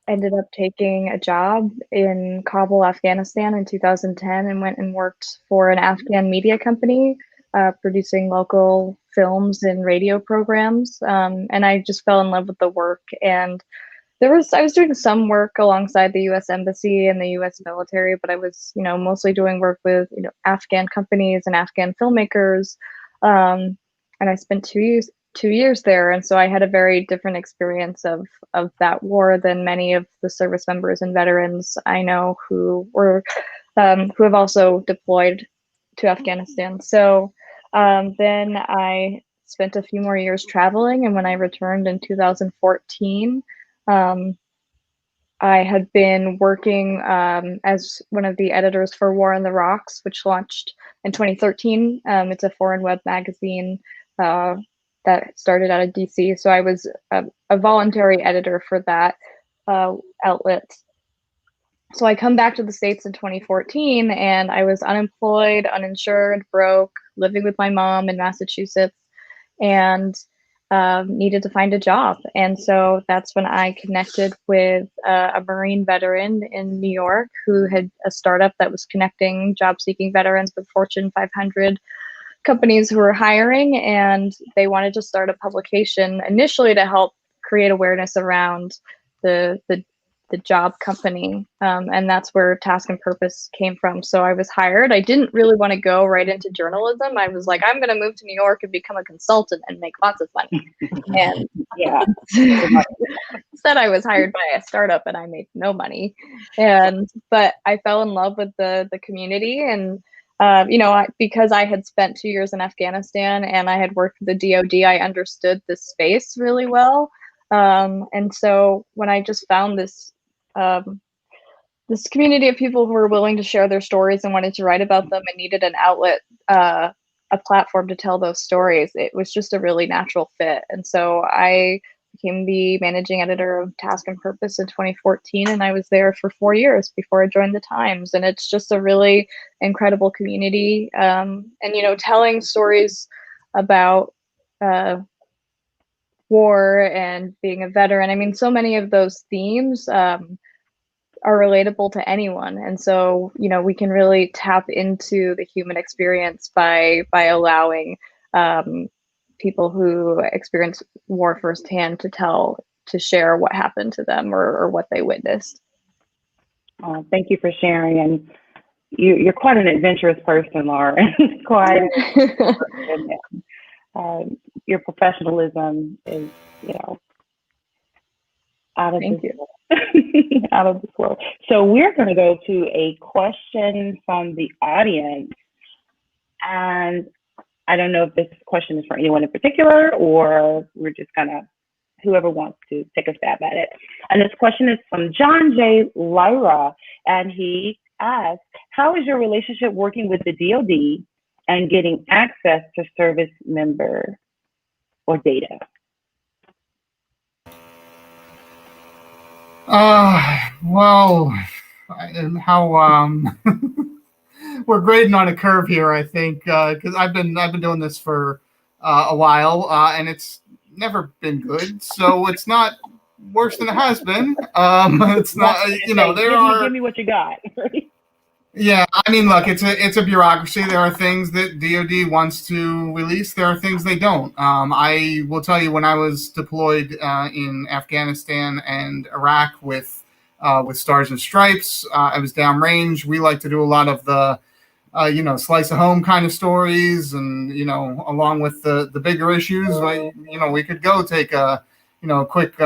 ended up taking a job in Kabul, Afghanistan in 2010 and went and worked for an Afghan media company, producing local films and radio programs. And I just fell in love with the work. And I was doing some work alongside the U.S. Embassy and the U.S. military, but I was, mostly doing work with, Afghan companies and Afghan filmmakers. And I spent 2 years there. And so I had a very different experience of that war than many of the service members and veterans I know who have also deployed to Afghanistan. So then I spent a few more years traveling. And when I returned in 2014, I had been working as one of the editors for War on the Rocks, which launched in 2013. It's a foreign web magazine that started out of DC. So I was a voluntary editor for that outlet. So I come back to the States in 2014 and I was unemployed, uninsured, broke, living with my mom in Massachusetts, and needed to find a job. And so that's when I connected with a Marine veteran in New York who had a startup that was connecting job-seeking veterans with Fortune 500 companies who were hiring, and they wanted to start a publication initially to help create awareness around the job company. And that's where Task and Purpose came from. So I was hired. I didn't really want to go right into journalism. I was like, I'm going to move to New York and become a consultant and make lots of money. And yeah. Instead, I was hired by a startup and I made no money. But I fell in love with the community, and because I had spent 2 years in Afghanistan and I had worked with the DoD, I understood this space really well. And so when I just found this community of people who were willing to share their stories and wanted to write about them and needed an outlet, a platform to tell those stories, it was just a really natural fit. And so I became the managing editor of Task and Purpose in 2014, and I was there for 4 years before I joined the Times. And it's just a really incredible community. And telling stories about war and being a veteran. I mean, so many of those themes are relatable to anyone, and so we can really tap into the human experience by allowing people who experience war firsthand to share what happened to them or what they witnessed. Thank you for sharing, and you're quite an adventurous person, Laura. Your professionalism is out of this world. Out of this world. So we're going to go to a question from the audience, and I don't know if this question is for anyone in particular, or we're just gonna, whoever wants to take a stab at it. And this question is from John J. Lyra, and he asks, how is your relationship working with the DoD and getting access to service member or data? Well, how we're grading on a curve here, I think, because I've been doing this for a while, and it's never been good. So it's not worse than it has been. It's not, give me what you got. Yeah, I mean, look, it's a bureaucracy. There are things that DoD wants to release. There are things they don't. I will tell you, when I was deployed in Afghanistan and Iraq with Stars and Stripes, I was downrange. We like to do a lot of the slice of home kind of stories, and along with the bigger issues, we could go take a quick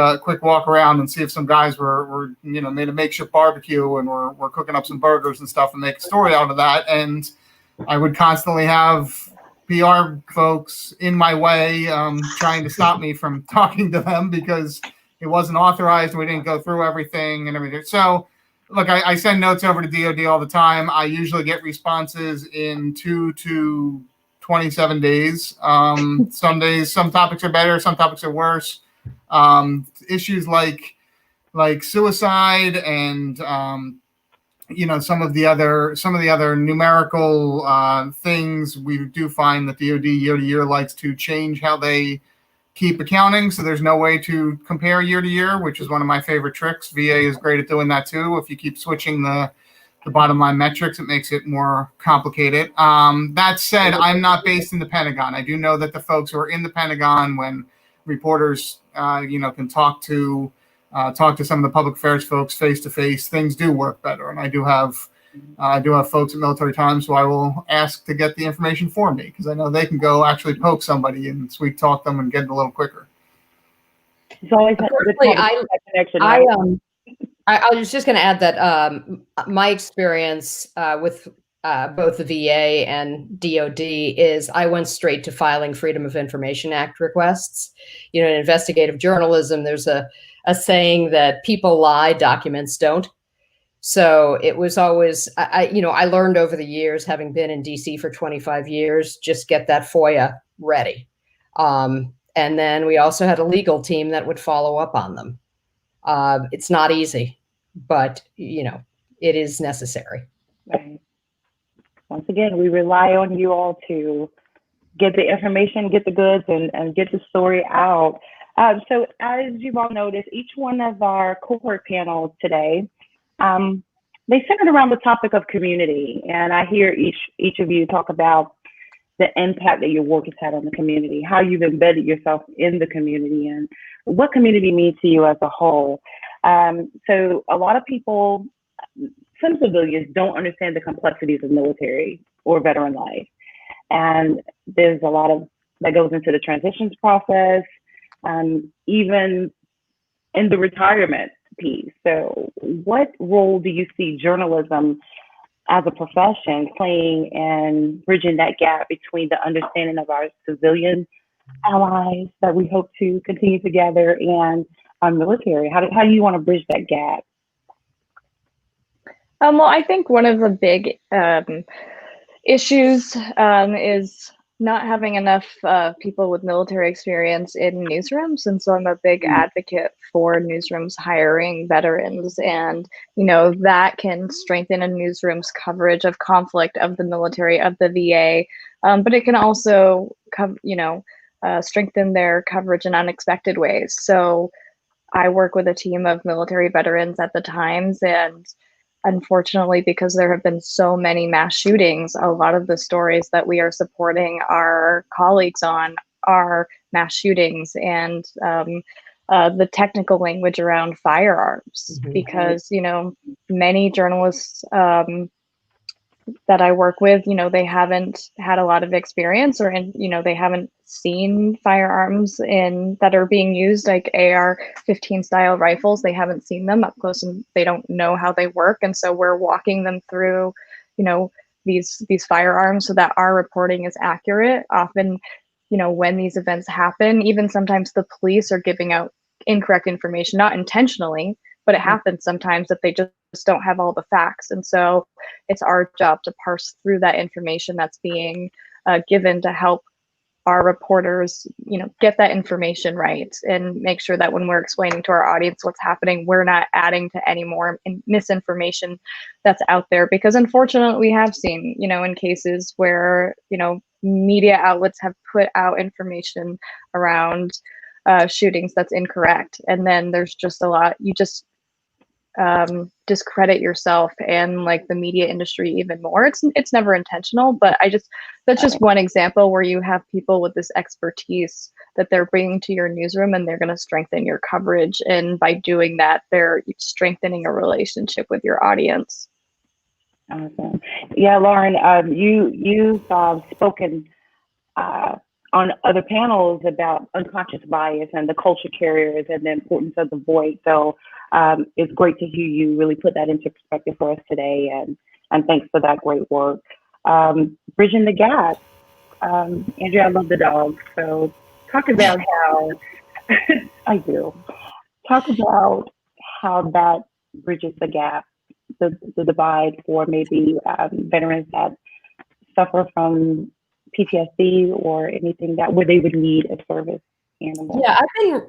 walk around and see if some guys were made a makeshift barbecue and we're cooking up some burgers and stuff and make a story out of that. And I would constantly have PR folks in my way, trying to stop me from talking to them because it wasn't authorized. We didn't go through everything and everything. So look, I send notes over to DoD all the time. I usually get responses in 2 to 27 days. Some days, some topics are better, some topics are worse. Issues like suicide and some of the other numerical things, we do find that DoD year to year likes to change how they keep accounting, so there's no way to compare year to year, which is one of my favorite tricks. VA is great at doing that too. If you keep switching the bottom line metrics, it makes it more complicated. That said, I'm not based in the Pentagon. I do know that the folks who are in the Pentagon, when reporters can talk to some of the public affairs folks face to face, things do work better. And I do have folks at Military Times who I will ask to get the information for me, because I know they can go actually poke somebody and sweet talk them and get it a little quicker. It's always I was just going to add that my experience with both the VA and DoD is I went straight to filing Freedom of Information Act requests. In investigative journalism, there's a saying that people lie, documents don't. So it was always, I learned over the years, having been in DC for 25 years, just get that FOIA ready. And then we also had a legal team that would follow up on them. It's not easy, but it is necessary. Right. Once again, we rely on you all to get the information, get the goods, and get the story out. So as you've all noticed, each one of our cohort panels today, they centered around the topic of community. And I hear each of you talk about the impact that your work has had on the community, how you've embedded yourself in the community, and what community means to you as a whole. So a lot of people, some civilians, don't understand the complexities of military or veteran life. And there's a lot of that goes into the transitions process, even in the retirement piece. So what role do you see journalism as a profession playing in bridging that gap between the understanding of our civilian allies that we hope to continue together and our military? How do you want to bridge that gap? Well, I think one of the big issues is not having enough people with military experience in newsrooms. And so I'm a big advocate for newsrooms hiring veterans. And, you know, that can strengthen a newsroom's coverage of conflict, of the military, of the VA. But it can also, strengthen their coverage in unexpected ways. So I work with a team of military veterans at the Times, and unfortunately, because there have been so many mass shootings, a lot of the stories that we are supporting our colleagues on are mass shootings and the technical language around firearms, because, you know, many journalists that I work with, you know, they haven't had a lot of experience, or, you know, they haven't seen firearms that are being used, like AR-15 style rifles. They haven't seen them up close, and they don't know how they work. And so we're walking them through, you know, these firearms so that our reporting is accurate. Often, you know, when these events happen, even sometimes the police are giving out incorrect information, not intentionally, but it happens sometimes that they just don't have all the facts. And so it's our job to parse through that information that's being given to help our reporters, you know, get that information right and make sure that when we're explaining to our audience what's happening, we're not adding to any more misinformation that's out there. Because unfortunately, we have seen, you know, in cases where, you know, media outlets have put out information around shootings that's incorrect. And then there's just a lot, you just discredit yourself and like the media industry even more. It's never intentional, but that's just one example where you have people with this expertise that they're bringing to your newsroom, and they're going to strengthen your coverage. And by doing that, they're strengthening a relationship with your audience. Awesome. Yeah, Lauren, you've spoken on other panels about unconscious bias and the culture carriers and the importance of the voice. So it's great to hear you really put that into perspective for us today, and thanks for that great work. Bridging the gap. Andrea, I love the dog, so talk about how, I do, talk about how that bridges the gap, the divide for maybe veterans that suffer from PTSD or anything where they would need a service animal. Yeah,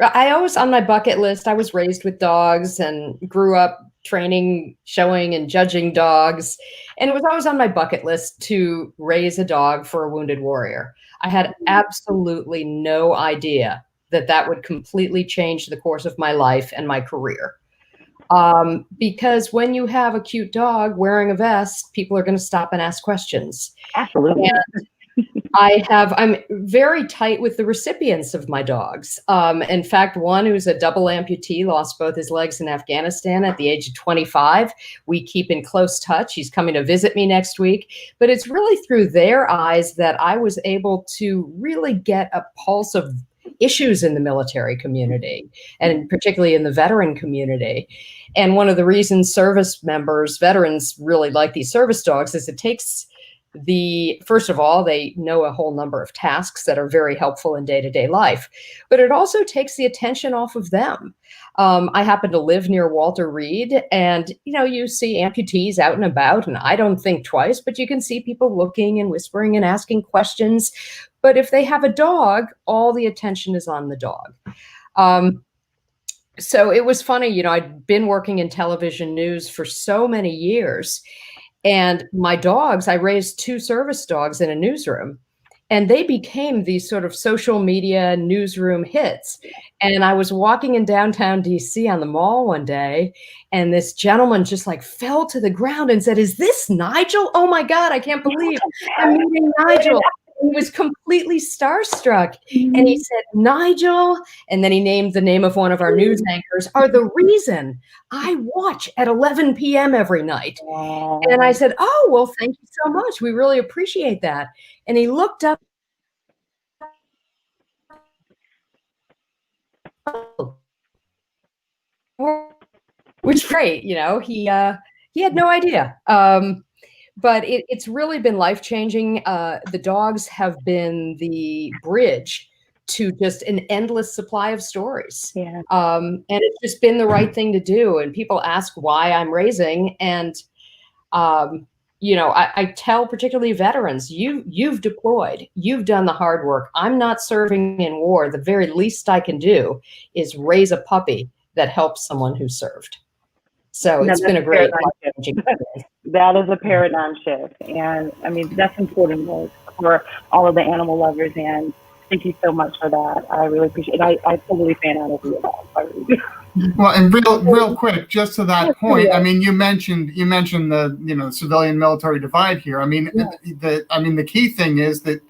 I always, on my bucket list, I was raised with dogs and grew up training, showing, and judging dogs. And it was always on my bucket list to raise a dog for a wounded warrior. I had absolutely no idea that would completely change the course of my life and my career. Because when you have a cute dog wearing a vest, people are going to stop and ask questions. Absolutely. And I'm very tight with the recipients of my dogs. In fact, one who's a double amputee lost both his legs in Afghanistan at the age of 25. We keep in close touch. He's coming to visit me next week. But it's really through their eyes that I was able to really get a pulse of issues in the military community, and particularly in the veteran community. And one of the reasons veterans really like these service dogs is it takes first of all, they know a whole number of tasks that are very helpful in day-to-day life, but it also takes the attention off of them. I happen to live near Walter Reed, and you see amputees out and about, and I don't think twice, but you can see people looking and whispering and asking questions. But if they have a dog, all the attention is on the dog. So it was funny, I'd been working in television news for so many years. And my dogs, I raised 2 service dogs in a newsroom, and they became these sort of social media newsroom hits. And I was walking in downtown DC on the mall one day, and this gentleman just fell to the ground and said, "Is this Nigel? Oh my God, I can't believe I'm meeting Nigel." He was completely starstruck. And he said, "Nigel," and then he named the name of one of our news anchors, "are the reason I watch at 11 p.m. every night." And I said, "Oh, well, thank you so much. We really appreciate that." And he looked up. which is great. You know, he had no idea. But it's really been life-changing. The dogs have been the bridge to just an endless supply of stories. Yeah. And it's just been the right thing to do. And people ask why I'm raising. And, you know, I tell particularly veterans, you've deployed, you've done the hard work. I'm not serving in war. The very least I can do is raise a puppy that helps someone who served. So it's been a great life-changing experience. That is a paradigm shift. And I mean, that's important work for all of the animal lovers. And thank you so much for that. I really appreciate it. I totally fan out of your dog. Well, and real quick, just to that point, I mean, you mentioned the, you know, civilian military divide here. I mean, the key thing is that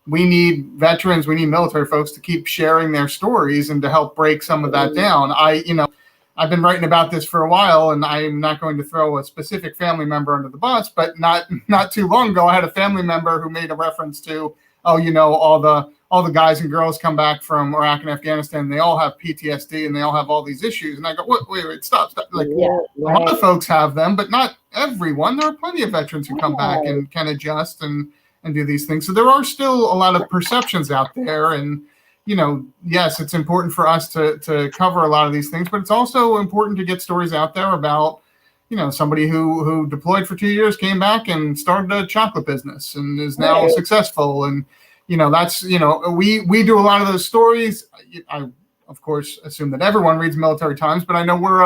we need veterans, we need military folks to keep sharing their stories and to help break some of that down. I've been writing about this for a while, and I'm not going to throw a specific family member under the bus, but not too long ago, I had a family member who made a reference to, oh, you know, all the guys and girls come back from Iraq and Afghanistan, they all have PTSD and they all have all these issues. And I go, wait, stop. Like, a lot of folks have them, but not everyone. There are plenty of veterans who come back and can adjust and do these things. So there are still a lot of perceptions out there. And, you know, yes, it's important for us to cover a lot of these things, but it's also important to get stories out there about, you know, somebody who deployed for 2 years, came back and started a chocolate business and is now successful. And, you know, that's, you know, we do a lot of those stories. I, of course, assume that everyone reads Military Times, but I know we're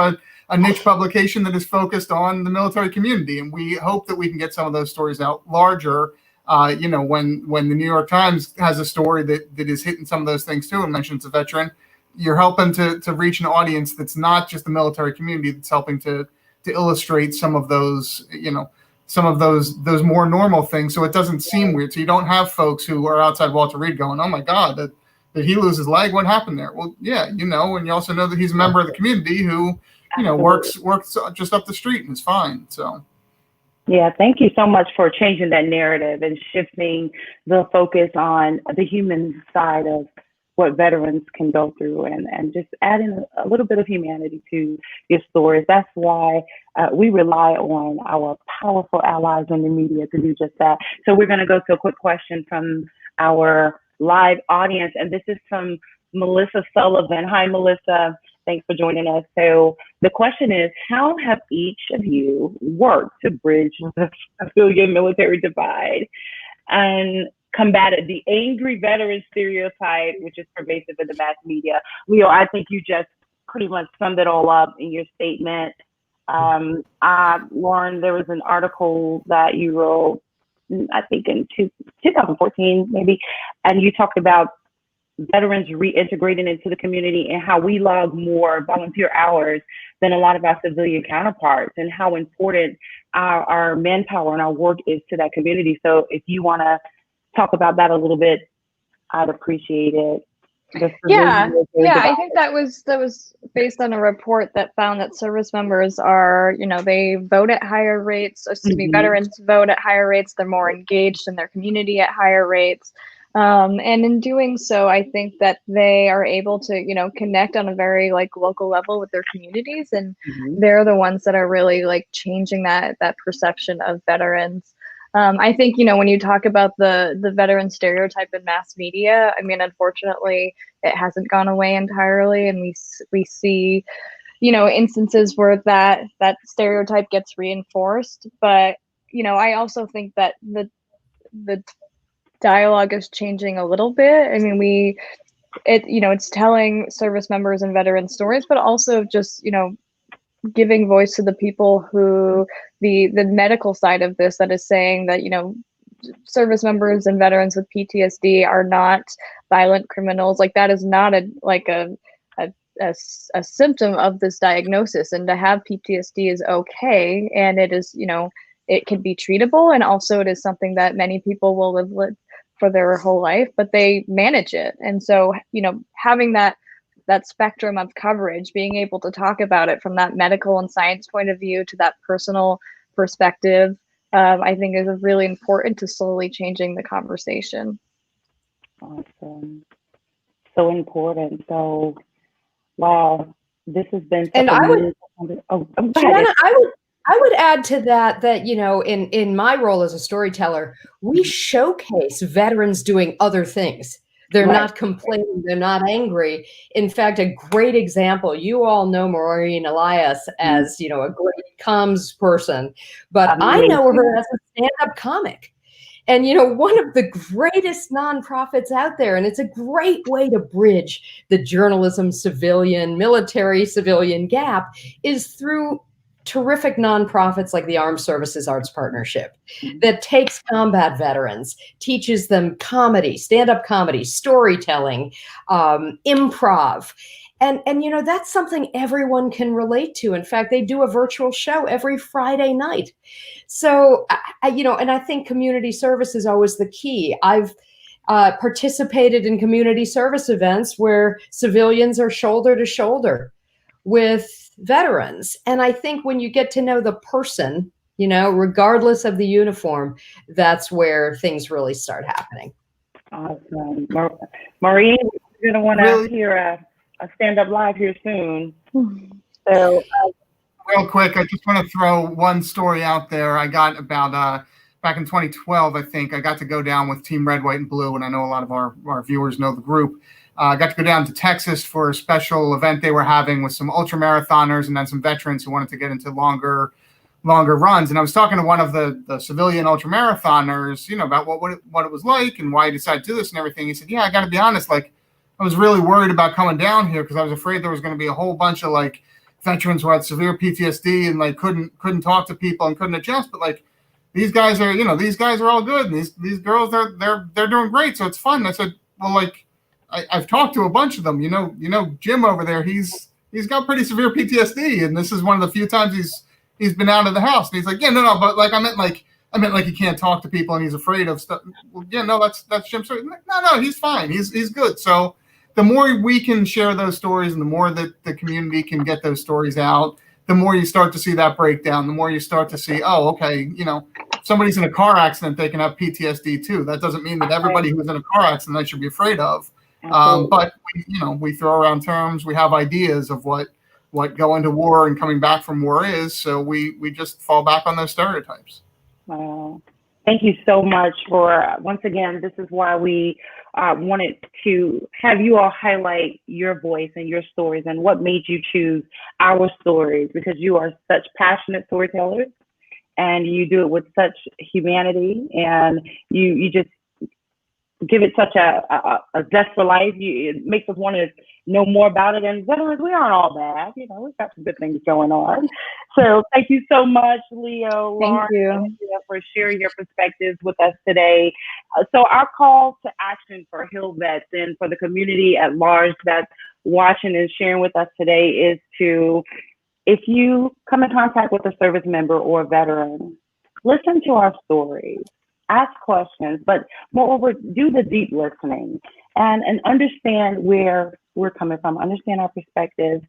a niche publication that is focused on the military community. And we hope that we can get some of those stories out larger. You know, when the New York Times has a story that is hitting some of those things too and mentions a veteran, you're helping to reach an audience that's not just the military community, that's helping to illustrate some of those, you know, some of those more normal things, so it doesn't seem weird. So you don't have folks who are outside Walter Reed going, oh my God, did he lose his leg? What happened there? Well, yeah, you know, and you also know that he's a member of the community who, you know, works just up the street and is fine. So. Yeah, thank you so much for changing that narrative and shifting the focus on the human side of what veterans can go through, and just adding a little bit of humanity to your stories. That's why we rely on our powerful allies in the media to do just that. So we're going to go to a quick question from our live audience, and this is from Melissa Sullivan. Hi, Melissa. Thanks for joining us. So the question is, how have each of you worked to bridge the civilian military divide and combated the angry veteran stereotype, which is pervasive in the mass media? Leo, I think you just pretty much summed it all up in your statement. Lauren, there was an article that you wrote, I think in 2014 maybe, and you talked about veterans reintegrating into the community and how we log more volunteer hours than a lot of our civilian counterparts, and how important our manpower and our work is to that community. So if you want to talk about that a little bit, I'd appreciate it. Yeah, I think that was based on a report that found that service members are, you know, they vote at higher rates. Excuse me, veterans vote at higher rates. They're more engaged in their community at higher rates. And in doing so, I think that they are able to, you know, connect on a very like local level with their communities, and they're the ones that are really like changing that perception of veterans. I think, you know, when you talk about the veteran stereotype in mass media, I mean, unfortunately, it hasn't gone away entirely, and we see, you know, instances where that stereotype gets reinforced. But, you know, I also think that the dialogue is changing a little bit. I mean, you know, it's telling service members and veteran stories, but also just, you know, giving voice to the people who the medical side of this, that is saying that, you know, service members and veterans with PTSD are not violent criminals. Like, that is not a symptom of this diagnosis, and to have PTSD is okay, and it is, you know, it can be treatable, and also it is something that many people will live with for their whole life, but they manage it. And so, you know, having that spectrum of coverage, being able to talk about it from that medical and science point of view to that personal perspective, I think is really important to slowly changing the conversation. Awesome. So important. So, wow. This has been And such a I would, meaningful go ahead. Kiona, I would add to that, you know, in my role as a storyteller, we showcase veterans doing other things. They're Right. not complaining, they're not angry. In fact, a great example, you all know Maureen Elias as, you know, a great comms person, but I know her as a stand-up comic. And, you know, one of the greatest nonprofits out there, and it's a great way to bridge the journalism civilian, military civilian gap, is through terrific nonprofits like the Armed Services Arts Partnership that takes combat veterans, teaches them comedy, stand-up comedy, storytelling, improv. And you know, that's something everyone can relate to. In fact, they do a virtual show every Friday night. So, you know, and I think community service is always the key. I've participated in community service events where civilians are shoulder to shoulder with veterans. And I think when you get to know the person, you know, regardless of the uniform, that's where things really start happening. Awesome. Maureen, you're going to want to Really? hear a stand-up live here soon. So, Real quick, I just want to throw one story out there. I got about back in 2012, I think, I got to go down with Team Red, White, and Blue, and I know a lot of our viewers know the group. I got to go down to Texas for a special event they were having with some ultra marathoners and then some veterans who wanted to get into longer runs. And I was talking to one of the civilian ultra marathoners, you know, about what it was like and why he decided to do this and everything. He said, yeah, I got to be honest, like, I was really worried about coming down here because I was afraid there was going to be a whole bunch of like veterans who had severe PTSD and like couldn't talk to people and couldn't adjust. But like, these guys are, you know, these guys are all good. And these girls, they're doing great. So it's fun. And I said, well, like, I've talked to a bunch of them. You know, Jim over there, he's got pretty severe PTSD, and this is one of the few times he's been out of the house. And he's like, yeah, no, but like I meant like he can't talk to people and he's afraid of stuff. Well, yeah, no, that's Jim's story. No, he's fine. He's good. So the more we can share those stories and the more that the community can get those stories out, the more you start to see that breakdown, the more you start to see, oh, okay, you know, somebody's in a car accident, they can have PTSD too. That doesn't mean that everybody who's in a car accident they should be afraid of. But we throw around terms. We have ideas of what going to war and coming back from war is. So we just fall back on those stereotypes. Wow. Thank you so much for, once again, this is why we wanted to have you all highlight your voice and your stories and what made you choose our stories, because you are such passionate storytellers and you do it with such humanity, and you just give it such a zest for life. It makes us want to know more about it. And veterans, we aren't all bad. You know, we've got some good things going on. So thank you so much, Leo, Thank you, Andrea, for sharing your perspectives with us today. So our call to action for HillVets and for the community at large that's watching and sharing with us today is to, if you come in contact with a service member or a veteran, listen to our stories. Ask questions, but moreover, do the deep listening and understand where we're coming from, understand our perspective,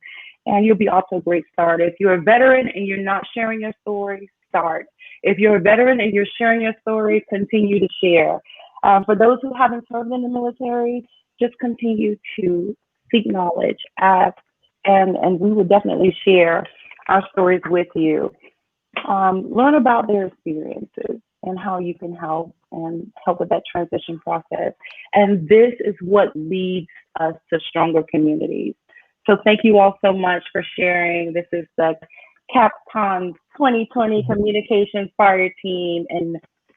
and you'll be off to a great start. If you're a veteran and you're not sharing your story, start. If you're a veteran and you're sharing your story, continue to share. For those who haven't served in the military, just continue to seek knowledge, ask, and we will definitely share our stories with you. Learn about their experiences and how you can help with that transition process. And this is what leads us to stronger communities. So thank you all so much for sharing. This is the CAPCON 2020 Communications Fire Team, and